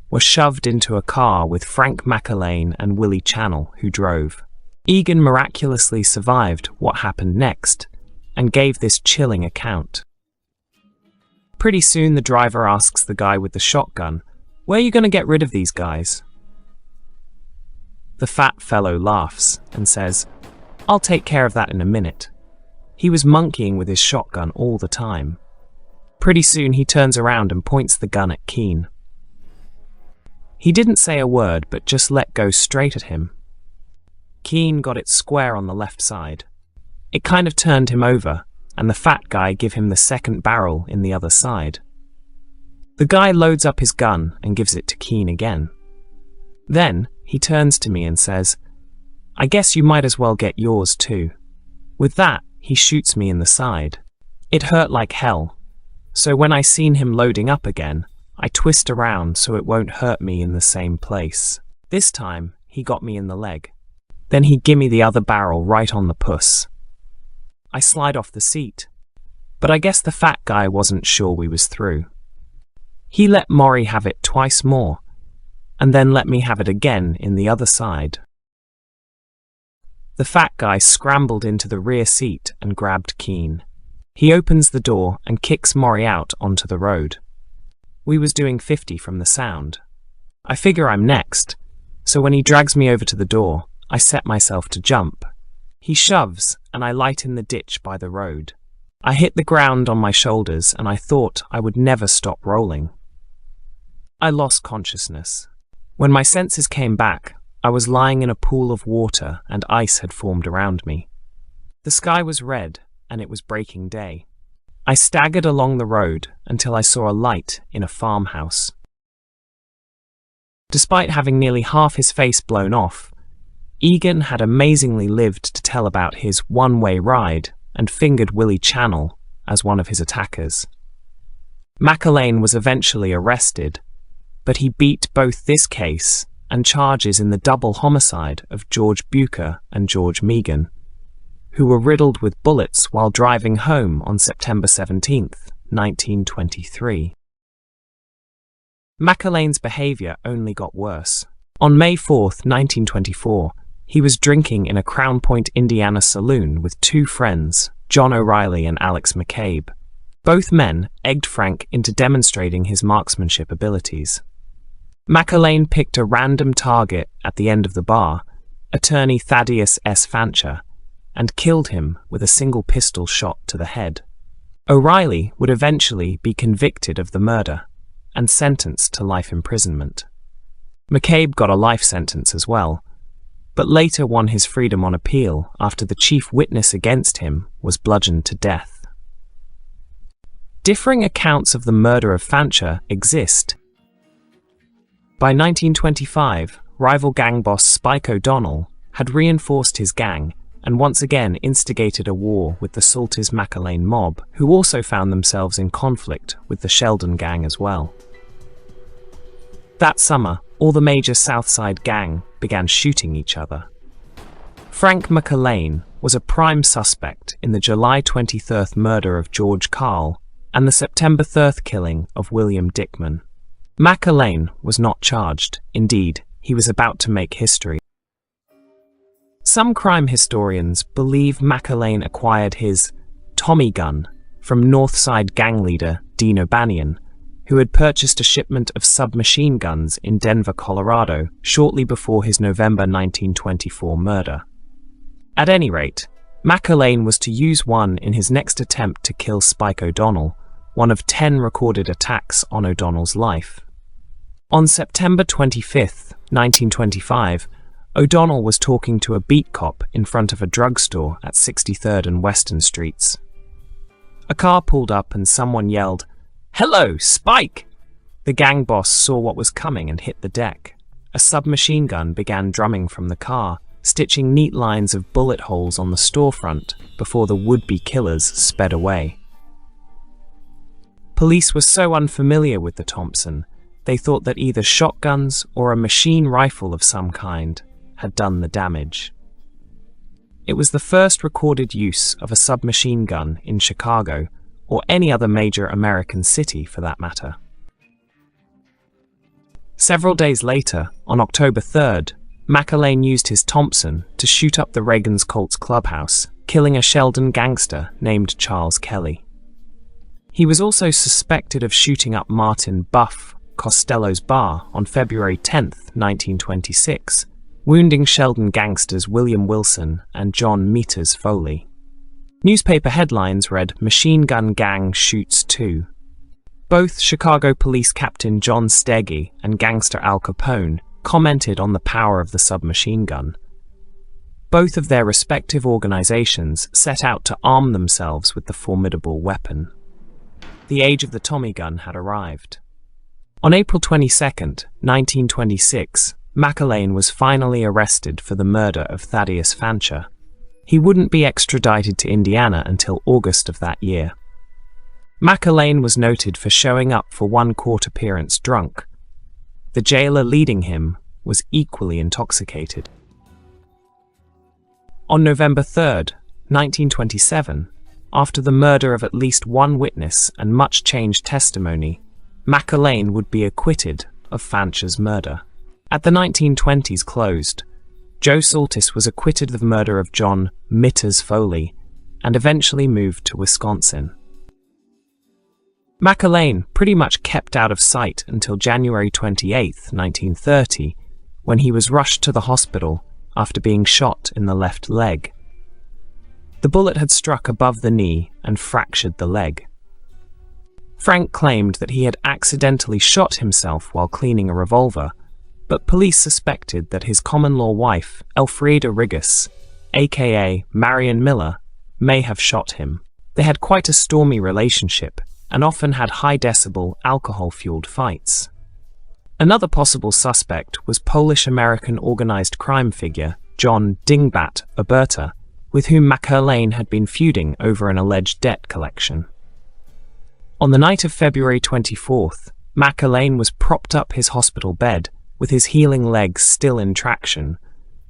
were shoved into a car with Frank McErlane and Willie Channel, who drove. Egan miraculously survived what happened next and gave this chilling account. Pretty soon the driver asks the guy with the shotgun, "Where are you going to get rid of these guys?" The fat fellow laughs and says, "I'll take care of that in a minute." He was monkeying with his shotgun all the time. Pretty soon he turns around and points the gun at Keene. He didn't say a word, but just let go straight at him. Keene got it square on the left side. It kind of turned him over, and the fat guy give him the second barrel in the other side. The guy loads up his gun and gives it to Keene again. Then he turns to me and says, "I guess you might as well get yours too." With that, he shoots me in the side. It hurt like hell, so when I seen him loading up again, I twist around so it won't hurt me in the same place. This time, he got me in the leg. Then he gimme the other barrel right on the puss. I slide off the seat, but I guess the fat guy wasn't sure we was through. He let Maury have it twice more, and then let me have it again in the other side. The fat guy scrambled into the rear seat and grabbed Keene. He opens the door and kicks Maury out onto the road. We was doing 50 from the sound. I figure I'm next, so when he drags me over to the door, I set myself to jump. He shoves, and I light in the ditch by the road. I hit the ground on my shoulders, and I thought I would never stop rolling. I lost consciousness. When my senses came back, I was lying in a pool of water and ice had formed around me. The sky was red, and it was breaking day. I staggered along the road until I saw a light in a farmhouse. Despite having nearly half his face blown off, Egan had amazingly lived to tell about his one-way ride and fingered Willie Channel as one of his attackers. McErlane was eventually arrested, but he beat both this case and charges in the double homicide of George Bucher and George Megan, who were riddled with bullets while driving home on September 17, 1923. McErlane's behavior only got worse. On May 4, 1924, he was drinking in a Crown Point, Indiana saloon with 2 friends, John O'Reilly and Alex McCabe. Both men egged Frank into demonstrating his marksmanship abilities. McErlane picked a random target at the end of the bar, attorney Thaddeus S. Fancher, and killed him with a single pistol shot to the head. O'Reilly would eventually be convicted of the murder and sentenced to life imprisonment. McCabe got a life sentence as well, but later won his freedom on appeal after the chief witness against him was bludgeoned to death. Differing accounts of the murder of Fancher exist. By 1925, rival gang boss Spike O'Donnell had reinforced his gang and once again instigated a war with the Salters McErlane mob, who also found themselves in conflict with the Sheldon gang as well. That summer, all the major Southside gang began shooting each other. Frank McErlane was a prime suspect in the July 23rd murder of George Carl and the September 3rd killing of William Dickman. McErlane was not charged. Indeed, he was about to make history. Some crime historians believe McErlane acquired his Tommy gun from Northside gang leader Dean O'Banion, who had purchased a shipment of submachine guns in Denver, Colorado, shortly before his November 1924 murder. At any rate, McErlane was to use one in his next attempt to kill Spike O'Donnell, one of 10 recorded attacks on O'Donnell's life. On September 25, 1925, O'Donnell was talking to a beat cop in front of a drugstore at 63rd and Western Streets. A car pulled up and someone yelled, "Hello, Spike!" The gang boss saw what was coming and hit the deck. A submachine gun began drumming from the car, stitching neat lines of bullet holes on the storefront before the would-be killers sped away. Police were so unfamiliar with the Thompson they thought that either shotguns or a machine rifle of some kind had done the damage. It was the first recorded use of a submachine gun in Chicago, or any other major American city for that matter. Several days later, on October 3rd, McErlane used his Thompson to shoot up the Reagan's Colts clubhouse, killing a Sheldon gangster named Charles Kelly. He was also suspected of shooting up Martin Buff Costello's bar on February 10, 1926, wounding Sheldon gangsters William Wilson and John Meters Foley. Newspaper headlines read, "Machine Gun Gang Shoots 2. Both Chicago Police Captain John Steggy and gangster Al Capone commented on the power of the submachine gun. Both of their respective organizations set out to arm themselves with the formidable weapon. The age of the Tommy gun had arrived. On April 22, 1926, McErlane was finally arrested for the murder of Thaddeus Fancher. He wouldn't be extradited to Indiana until August of that year. McErlane was noted for showing up for one court appearance drunk. The jailer leading him was equally intoxicated. On November 3, 1927, after the murder of at least one witness and much changed testimony, McErlane would be acquitted of Fancher's murder. At the 1920s closed, Joe Saltis was acquitted of the murder of John Meters Foley and eventually moved to Wisconsin. McErlane pretty much kept out of sight until January 28, 1930, when he was rushed to the hospital after being shot in the left leg. The bullet had struck above the knee and fractured the leg. Frank claimed that he had accidentally shot himself while cleaning a revolver, but police suspected that his common-law wife, Elfrida Rigas, aka Marion Miller, may have shot him. They had quite a stormy relationship and often had high-decibel, alcohol-fueled fights. Another possible suspect was Polish-American organized crime figure John Dingbat Oberta, with whom McErlane had been feuding over an alleged debt collection. On the night of February 24th, McErlane was propped up his hospital bed, with his healing legs still in traction,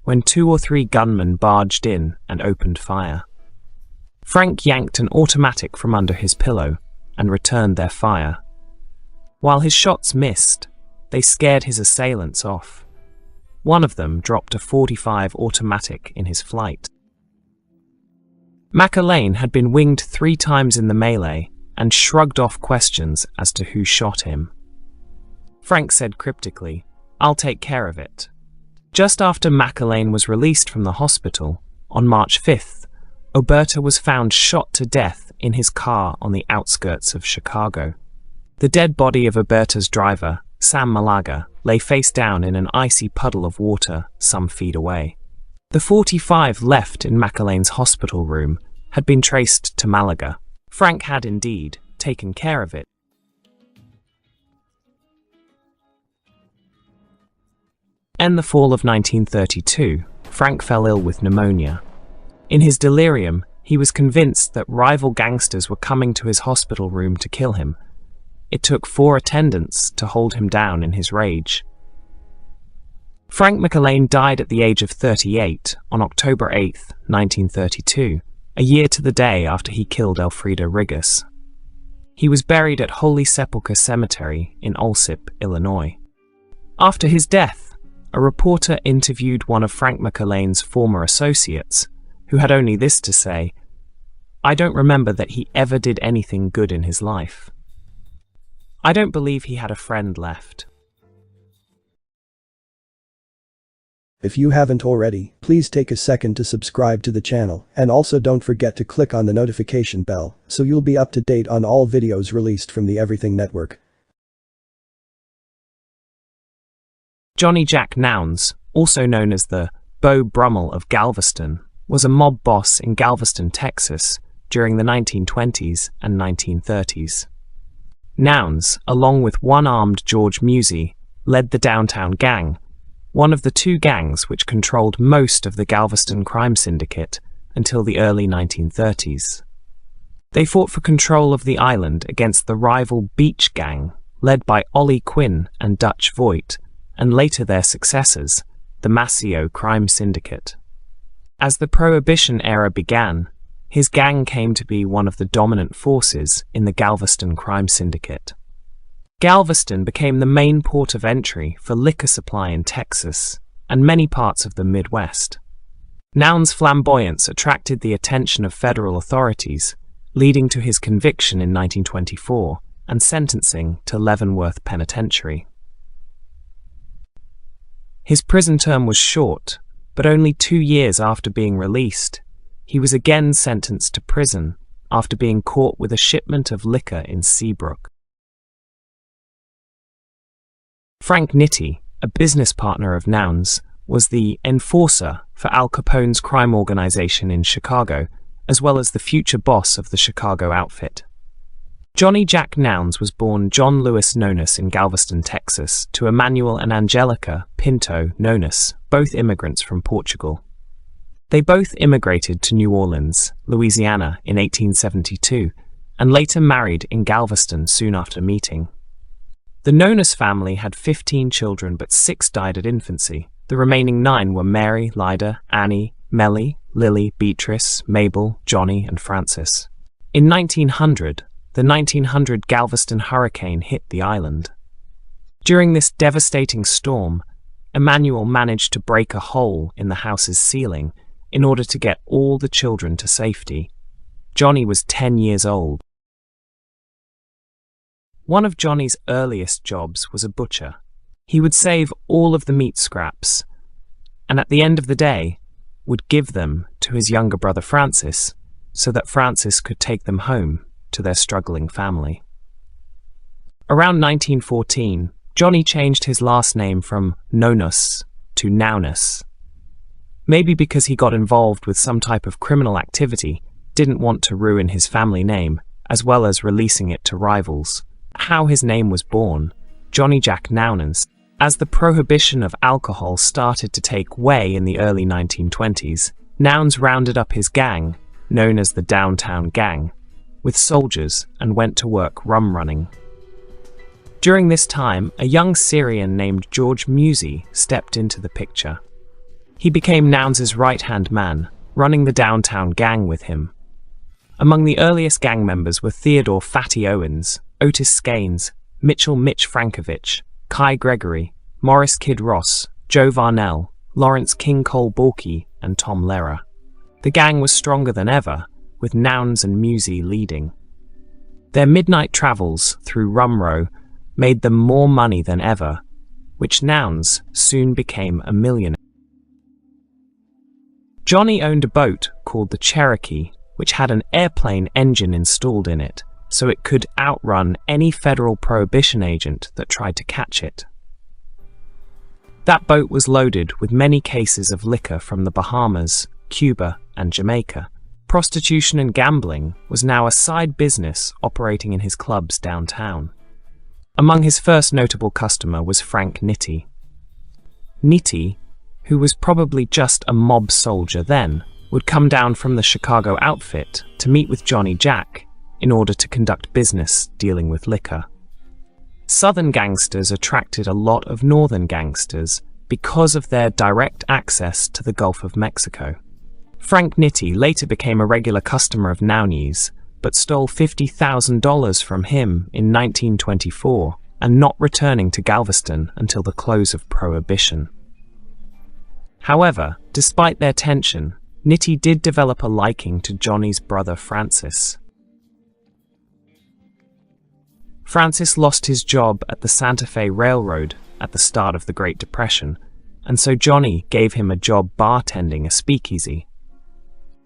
when 2 or 3 gunmen barged in and opened fire. Frank yanked an automatic from under his pillow and returned their fire. While his shots missed, they scared his assailants off. One of them dropped a .45 automatic in his flight. McErlane had been winged 3 times in the melee and shrugged off questions as to who shot him. Frank said cryptically, "I'll take care of it." Just after McErlane was released from the hospital, on March 5th, Oberta was found shot to death in his car on the outskirts of Chicago. The dead body of Oberta's driver, Sam Malaga, lay face down in an icy puddle of water some feet away. The .45 left in McErlane's hospital room had been traced to Malaga. Frank had indeed taken care of it. In the fall of 1932, Frank fell ill with pneumonia. In his delirium, he was convinced that rival gangsters were coming to his hospital room to kill him. It took 4 attendants to hold him down in his rage. Frank McErlane died at the age of 38 on October 8, 1932, a year to the day after he killed Elfrida Rigas. He was buried at Holy Sepulchre Cemetery in Alsip, Illinois. After his death, a reporter interviewed one of Frank McErlane's former associates, who had only this to say, "I don't remember that he ever did anything good in his life. I don't believe he had a friend left." If you haven't already, please take a second to subscribe to the channel, and also don't forget to click on the notification bell, so you'll be up to date on all videos released from the Everything Network. Johnny Jack Nounes, also known as the Beau Brummel of Galveston, was a mob boss in Galveston, Texas, during the 1920s and 1930s. Nounes, along with one-armed George Musey, led the Downtown Gang, one of the 2 gangs which controlled most of the Galveston crime syndicate until the early 1930s. They fought for control of the island against the rival Beach Gang, led by Ollie Quinn and Dutch Voigt, and later their successors, the Maceo crime syndicate. As the Prohibition era began, his gang came to be one of the dominant forces in the Galveston crime syndicate. Galveston became the main port of entry for liquor supply in Texas and many parts of the Midwest. Nounes' flamboyance attracted the attention of federal authorities, leading to his conviction in 1924 and sentencing to Leavenworth Penitentiary. His prison term was short, but only 2 years after being released, he was again sentenced to prison after being caught with a shipment of liquor in Seabrook. Frank Nitti, a business partner of Nounes, was the enforcer for Al Capone's crime organization in Chicago, as well as the future boss of the Chicago outfit. Johnny Jack Nounes was born John Louis Nounes in Galveston, Texas, to Emmanuel and Angelica Pinto Nounes, both immigrants from Portugal. They both immigrated to New Orleans, Louisiana in 1872, and later married in Galveston soon after meeting. The Nounes family had 15 children, but 6 died at infancy. The remaining 9 were Mary, Lyda, Annie, Mellie, Lily, Beatrice, Mabel, Johnny, and Francis. In 1900, the 1900 Galveston hurricane hit the island. During this devastating storm, Emmanuel managed to break a hole in the house's ceiling in order to get all the children to safety. Johnny was 10 years old. One of Johnny's earliest jobs was a butcher. He would save all of the meat scraps, and at the end of the day, would give them to his younger brother Francis, so that Francis could take them home to their struggling family. Around 1914, Johnny changed his last name from Nounes to Nounes. Maybe because he got involved with some type of criminal activity, didn't want to ruin his family name, as well as releasing it to rivals. How his name was born, Johnny Jack Nounes. As the prohibition of alcohol started to take way in the early 1920s, Nounes rounded up his gang, known as the Downtown Gang, with soldiers and went to work rum running. During this time, a young Syrian named George Musey stepped into the picture. He became Nounes' right-hand man, running the Downtown Gang with him. Among the earliest gang members were Theodore Fatty Owens, Otis Skanes, Mitchell Mitch Frankovich, Kai Gregory, Morris Kid Ross, Joe Varnell, Lawrence King Cole Borky, and Tom Lehrer. The gang was stronger than ever, with Nounes and Musey leading. Their midnight travels through Rum Row made them more money than ever, which Nounes soon became a millionaire. Johnny owned a boat called the Cherokee, which had an airplane engine installed in it, so it could outrun any federal prohibition agent that tried to catch it. That boat was loaded with many cases of liquor from the Bahamas, Cuba, and Jamaica. Prostitution and gambling was now a side business operating in his clubs downtown. Among his first notable customer was Frank Nitti. Nitti, who was probably just a mob soldier then, would come down from the Chicago outfit to meet with Johnny Jack in order to conduct business dealing with liquor. Southern gangsters attracted a lot of northern gangsters because of their direct access to the Gulf of Mexico. Frank Nitti later became a regular customer of Nounes, but stole $50,000 from him in 1924 and not returning to Galveston until the close of Prohibition. However, despite their tension, Nitti did develop a liking to Johnny's brother Francis. Francis lost his job at the Santa Fe Railroad at the start of the Great Depression, and so Johnny gave him a job bartending a speakeasy.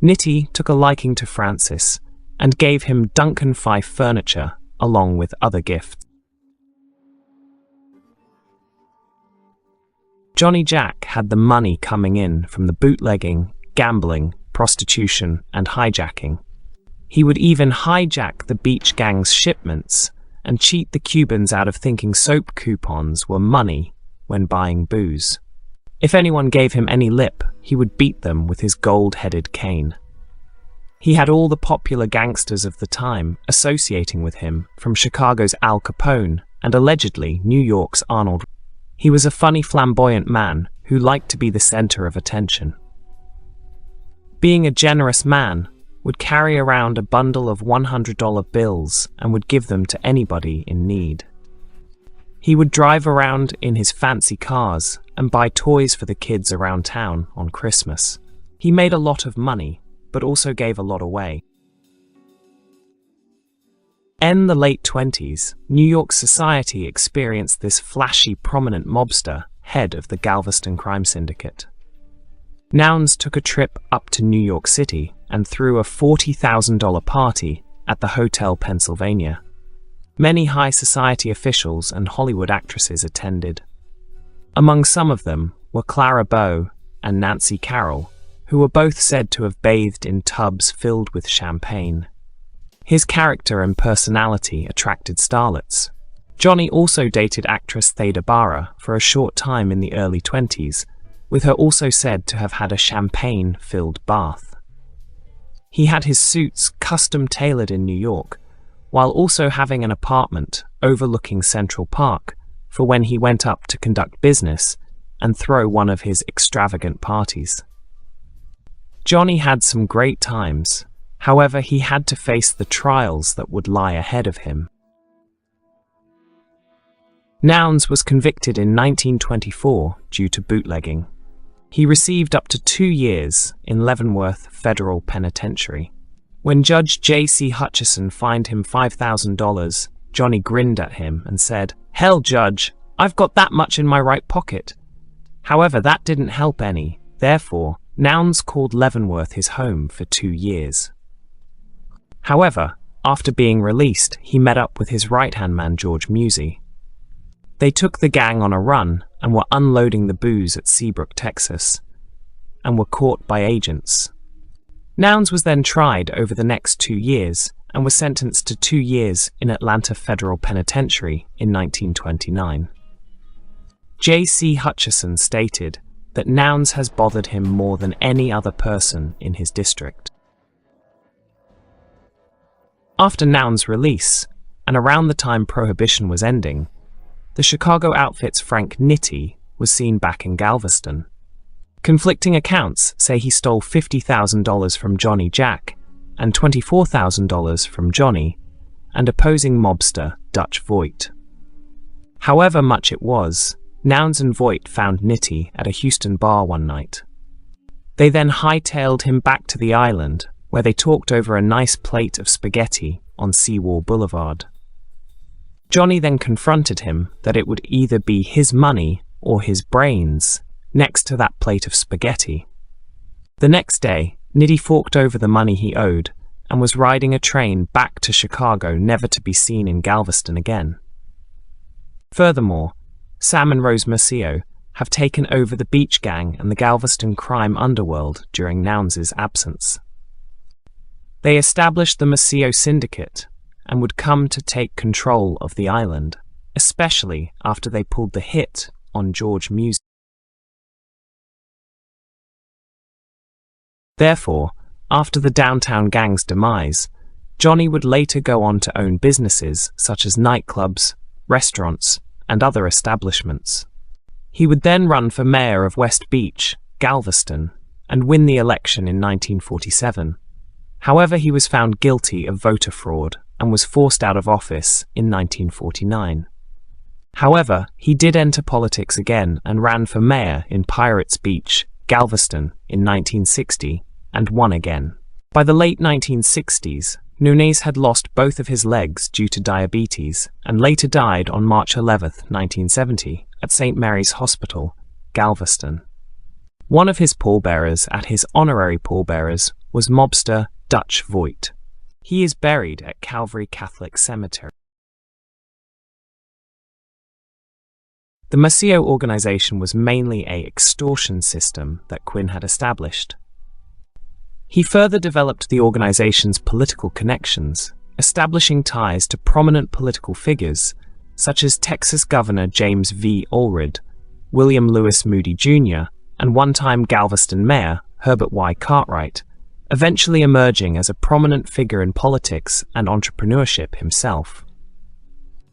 Nitti took a liking to Francis and gave him Duncan Fife furniture along with other gifts. Johnny Jack had the money coming in from the bootlegging, gambling, prostitution, and hijacking. He would even hijack the beach gang's shipments and cheat the Cubans out of thinking soap coupons were money when buying booze. If anyone gave him any lip, he would beat them with his gold-headed cane. He had all the popular gangsters of the time associating with him, from Chicago's Al Capone and allegedly New York's Arnold. He was a funny, flamboyant man who liked to be the center of attention. Being a generous man, would carry around a bundle of $100 bills and would give them to anybody in need. He would drive around in his fancy cars and buy toys for the kids around town on Christmas. He made a lot of money, but also gave a lot away. In the late 20s, New York society experienced this flashy, prominent mobster, head of the Galveston crime syndicate. Nounes took a trip up to New York City and threw a $40,000 party at the Hotel Pennsylvania. Many high society officials and Hollywood actresses attended. Among some of them were Clara Bow and Nancy Carroll, who were both said to have bathed in tubs filled with champagne. His character and personality attracted starlets. Johnny also dated actress Theda Bara for a short time in the early 20s, with her also said to have had a champagne-filled bath. He had his suits custom-tailored in New York, while also having an apartment overlooking Central Park for when he went up to conduct business and throw one of his extravagant parties. Johnny had some great times, however he had to face the trials that would lie ahead of him. Nounes was convicted in 1924 due to bootlegging. He received up to 2 years in Leavenworth Federal Penitentiary. When Judge J.C. Hutchison fined him $5,000, Johnny grinned at him and said, "Hell, Judge, I've got that much in my right pocket." However, that didn't help any. Therefore, Nounes called Leavenworth his home for 2 years. However, after being released, he met up with his right-hand man George Musey. They took the gang on a run and were unloading the booze at Seabrook, Texas, and were caught by agents. Nounes was then tried over the next 2 years and was sentenced to 2 years in Atlanta Federal Penitentiary in 1929. J.C. Hutchison stated that Nounes has bothered him more than any other person in his district. After Nounes' release, and around the time Prohibition was ending, the Chicago outfit's Frank Nitti was seen back in Galveston. Conflicting accounts say he stole $50,000 from Johnny Jack and $24,000 from Johnny and opposing mobster Dutch Voigt. However much it was, Nounes and Voigt found Nitti at a Houston bar one night. They then hightailed him back to the island, where they talked over a nice plate of spaghetti on Seawall Boulevard. Johnny then confronted him that it would either be his money or his brains next to that plate of spaghetti. The next day, Nitti forked over the money he owed and was riding a train back to Chicago, never to be seen in Galveston again. Furthermore, Sam and Rose Maceo have taken over the beach gang and the Galveston crime underworld during Nounes' absence. They established the Maceo Syndicate and would come to take control of the island, especially after they pulled the hit on George Musey. Therefore, after the downtown gang's demise, Johnny would later go on to own businesses such as nightclubs, restaurants, and other establishments. He would then run for mayor of West Beach, Galveston, and win the election in 1947. However, he was found guilty of voter fraud and was forced out of office in 1949. However, he did enter politics again and ran for mayor in Pirates Beach, Galveston, in 1960, and won again. By the late 1960s, Nounes had lost both of his legs due to diabetes and later died on March 11, 1970, at St. Mary's Hospital, Galveston. One of his pallbearers at his honorary pallbearers was mobster Dutch Voigt. He is buried at Calvary Catholic Cemetery. The Maceo organization was mainly an extortion system that Quinn had established. He further developed the organization's political connections, establishing ties to prominent political figures such as Texas Governor James V. Allred, William Lewis Moody Jr., and one-time Galveston Mayor Herbert Y. Cartwright, eventually emerging as a prominent figure in politics and entrepreneurship himself.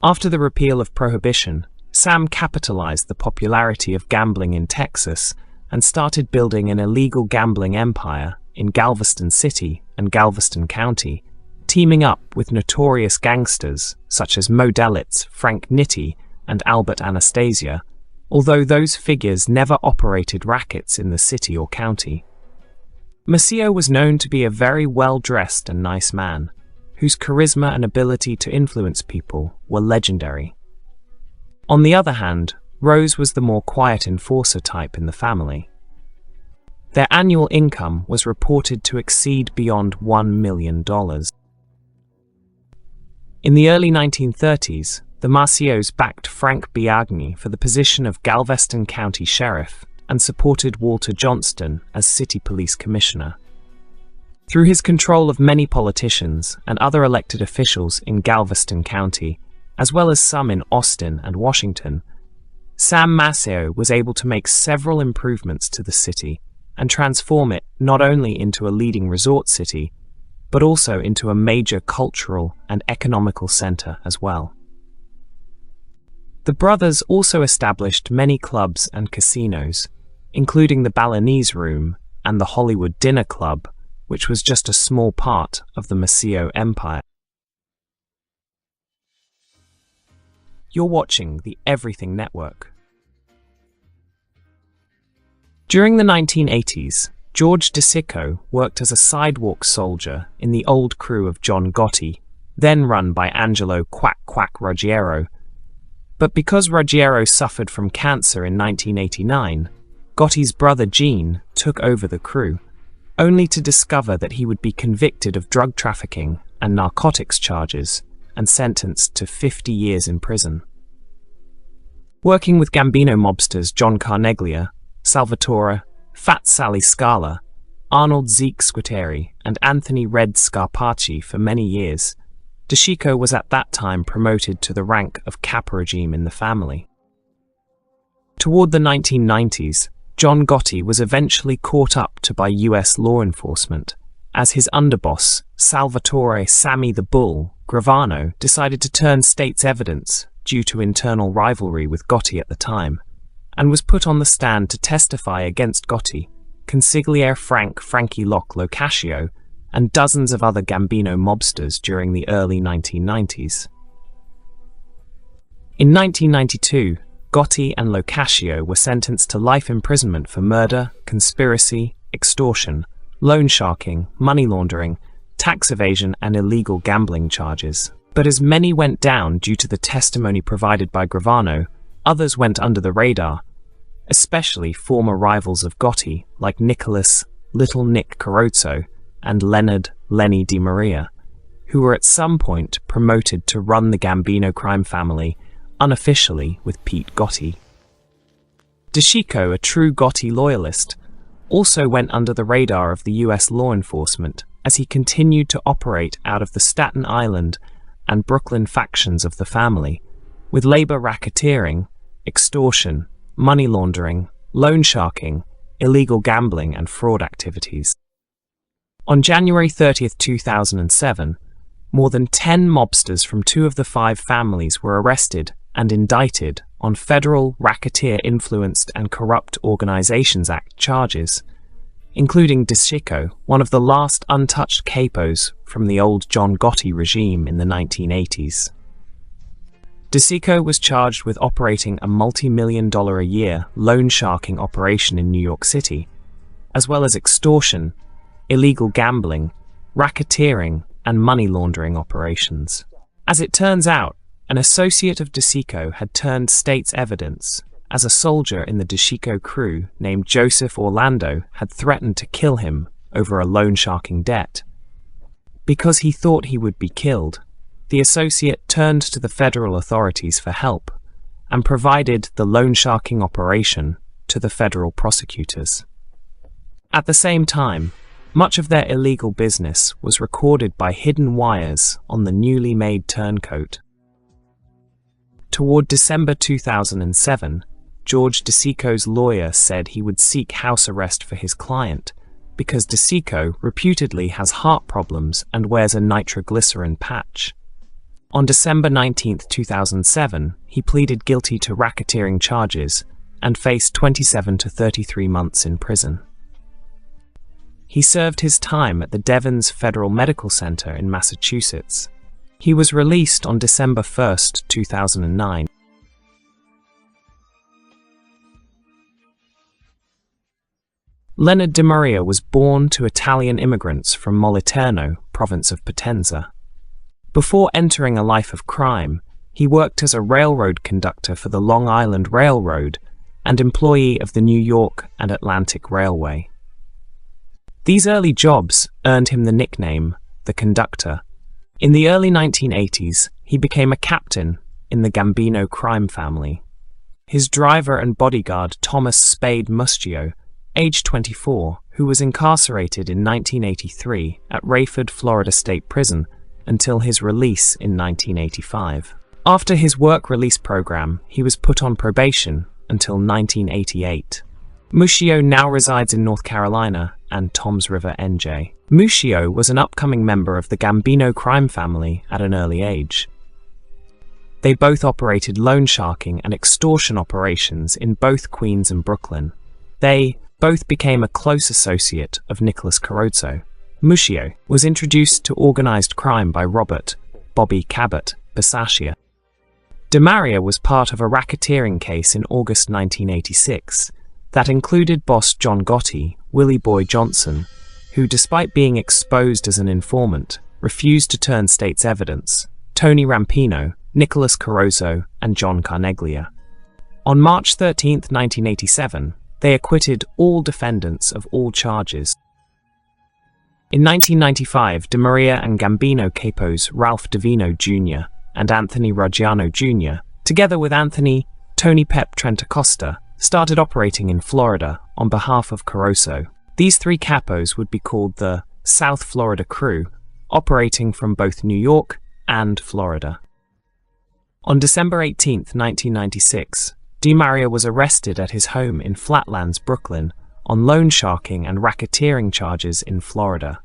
After the repeal of prohibition, Sam capitalized the popularity of gambling in Texas and started building an illegal gambling empire in Galveston City and Galveston County, teaming up with notorious gangsters such as Mo Dalitz, Frank Nitti, and Albert Anastasia, although those figures never operated rackets in the city or county. Maceo was known to be a very well-dressed and nice man, whose charisma and ability to influence people were legendary. On the other hand, Rose was the more quiet enforcer type in the family. Their annual income was reported to exceed beyond $1 million. In the early 1930s, the Maceos backed Frank Biagni for the position of Galveston County Sheriff and supported Walter Johnston as City Police Commissioner. Through his control of many politicians and other elected officials in Galveston County, as well as some in Austin and Washington, Sam Maceo was able to make several improvements to the city and transform it not only into a leading resort city, but also into a major cultural and economical center as well. The brothers also established many clubs and casinos, including the Balinese Room and the Hollywood Dinner Club, which was just a small part of the Maceo empire. You're watching the Everything Network. During the 1980s, George DeSico worked as a sidewalk soldier in the old crew of John Gotti, then run by Angelo Quack Quack Ruggiero. But because Ruggiero suffered from cancer in 1989, Gotti's brother Gene took over the crew, only to discover that he would be convicted of drug trafficking and narcotics charges and sentenced to 50 years in prison. Working with Gambino mobsters John Carneglia, Salvatore, Fat Sally Scala, Arnold Zeke Squitieri, and Anthony Red Scarpacci for many years, DeSico was at that time promoted to the rank of caporegime in the family. Toward the 1990s, John Gotti was eventually caught up to by US law enforcement, as his underboss, Salvatore Sammy the Bull Gravano, decided to turn state's evidence due to internal rivalry with Gotti at the time, and was put on the stand to testify against Gotti, consigliere Frankie Locke Locascio, and dozens of other Gambino mobsters during the early 1990s. In 1992, Gotti and Locascio were sentenced to life imprisonment for murder, conspiracy, extortion, loan sharking, money laundering, tax evasion, and illegal gambling charges. But as many went down due to the testimony provided by Gravano, others went under the radar, especially former rivals of Gotti like Nicholas Little Nick Carozzo and Leonard Lenny Di Maria, who were at some point promoted to run the Gambino crime family unofficially with Pete Gotti. DeSico, a true Gotti loyalist, also went under the radar of the US law enforcement as he continued to operate out of the Staten Island and Brooklyn factions of the family, with labor racketeering, extortion, money laundering, loan sharking, illegal gambling, and fraud activities. On January 30, 2007, more than 10 mobsters from 2 of the 5 families were arrested and indicted on federal Racketeer-Influenced and Corrupt Organizations Act charges, including DeSico, one of the last untouched capos from the old John Gotti regime in the 1980s. DeSico was charged with operating a multi-million-dollar-a-year loan sharking operation in New York City, as well as extortion, illegal gambling, racketeering, and money laundering operations. As it turns out, an associate of DeSico had turned state's evidence, as a soldier in the DeSico crew named Joseph Orlando had threatened to kill him over a loan sharking debt. Because he thought he would be killed, the associate turned to the federal authorities for help and provided the loan sharking operation to the federal prosecutors. At the same time, much of their illegal business was recorded by hidden wires on the newly made turncoat. Toward December 2007, George DeSico's lawyer said he would seek house arrest for his client because DeSico reputedly has heart problems and wears a nitroglycerin patch. On December 19, 2007, he pleaded guilty to racketeering charges and faced 27 to 33 months in prison. He served his time at the Devens Federal Medical Center in Massachusetts. He was released on December 1, 2009. Leonard DiMaria was born to Italian immigrants from Moliterno, province of Potenza. Before entering a life of crime, he worked as a railroad conductor for the Long Island Railroad and employee of the New York and Atlantic Railway. These early jobs earned him the nickname, the Conductor. In the early 1980s, he became a captain in the Gambino crime family. His driver and bodyguard Thomas Spade Mustio, age 24, who was incarcerated in 1983 at Rayford, Florida State Prison until his release in 1985. After his work release program, he was put on probation until 1988. Mustio now resides in North Carolina and Toms River, NJ. Mustio was an upcoming member of the Gambino crime family at an early age. They both operated loan sharking and extortion operations in both Queens and Brooklyn. They both became a close associate of Nicholas Carozzo. Mustio was introduced to organized crime by Robert Bobby Cabot Bisaccia. DiMaria was part of a racketeering case in August 1986 that included boss John Gotti, Willie Boy Johnson, who, despite being exposed as an informant, refused to turn state's evidence, Tony Rampino, Nicholas Carozzo, and John Carneglia. On March 13, 1987, they acquitted all defendants of all charges. In 1995, DiMaria and Gambino capos Ralph Davino Jr. and Anthony Ruggiano Jr., together with Anthony Tony Pep Trentacosta, started operating in Florida on behalf of Carozzo. These three capos would be called the South Florida Crew, operating from both New York and Florida. On December 18, 1996, DiMaria was arrested at his home in Flatlands, Brooklyn, on loan sharking and racketeering charges in Florida.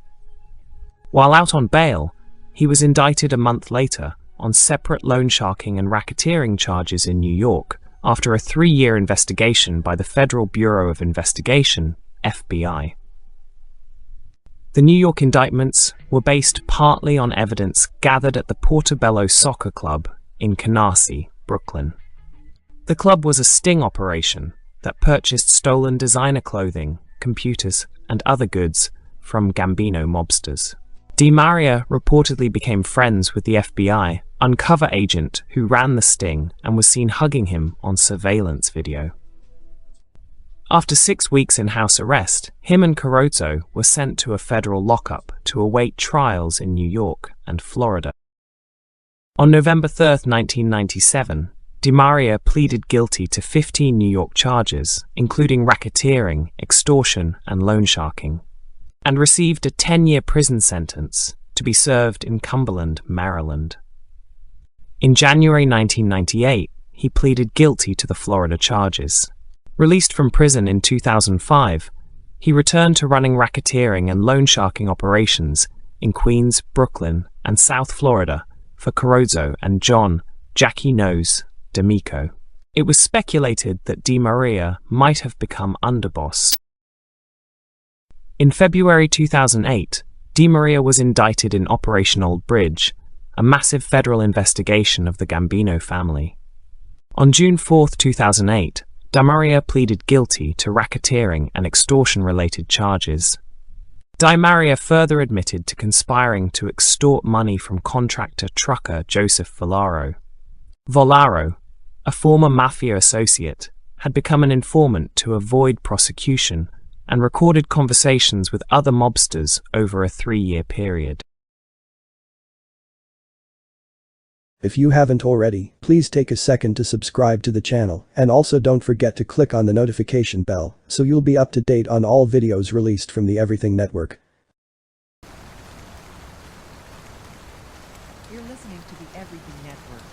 While out on bail, he was indicted a month later on separate loan sharking and racketeering charges in New York after a 3-year investigation by the Federal Bureau of Investigation, FBI. The New York indictments were based partly on evidence gathered at the Portobello Soccer Club in Canarsie, Brooklyn. The club was a sting operation that purchased stolen designer clothing, computers, and other goods from Gambino mobsters. DiMaria reportedly became friends with the FBI undercover agent who ran the sting and was seen hugging him on surveillance video. After 6 weeks in house arrest, him and Carozzo were sent to a federal lockup to await trials in New York and Florida. On November 3, 1997, DiMaria pleaded guilty to 15 New York charges, including racketeering, extortion, and loan sharking, and received a 10-year prison sentence to be served in Cumberland, Maryland. In January 1998, he pleaded guilty to the Florida charges. Released from prison in 2005, he returned to running racketeering and loan sharking operations in Queens, Brooklyn, and South Florida for Carozzo and John Jackie Knows D'Amico. It was speculated that DiMaria might have become underboss. In February 2008, DiMaria was indicted in Operation Old Bridge, a massive federal investigation of the Gambino family. On June 4, 2008, DiMaria pleaded guilty to racketeering and extortion-related charges. DiMaria further admitted to conspiring to extort money from contractor trucker Joseph Volaro. Volaro, a former Mafia associate, had become an informant to avoid prosecution and recorded conversations with other mobsters over a 3-year period. If you haven't already, please take a second to subscribe to the channel, and also don't forget to click on the notification bell so you'll be up to date on all videos released from the Everything Network. You're listening to the Everything Network.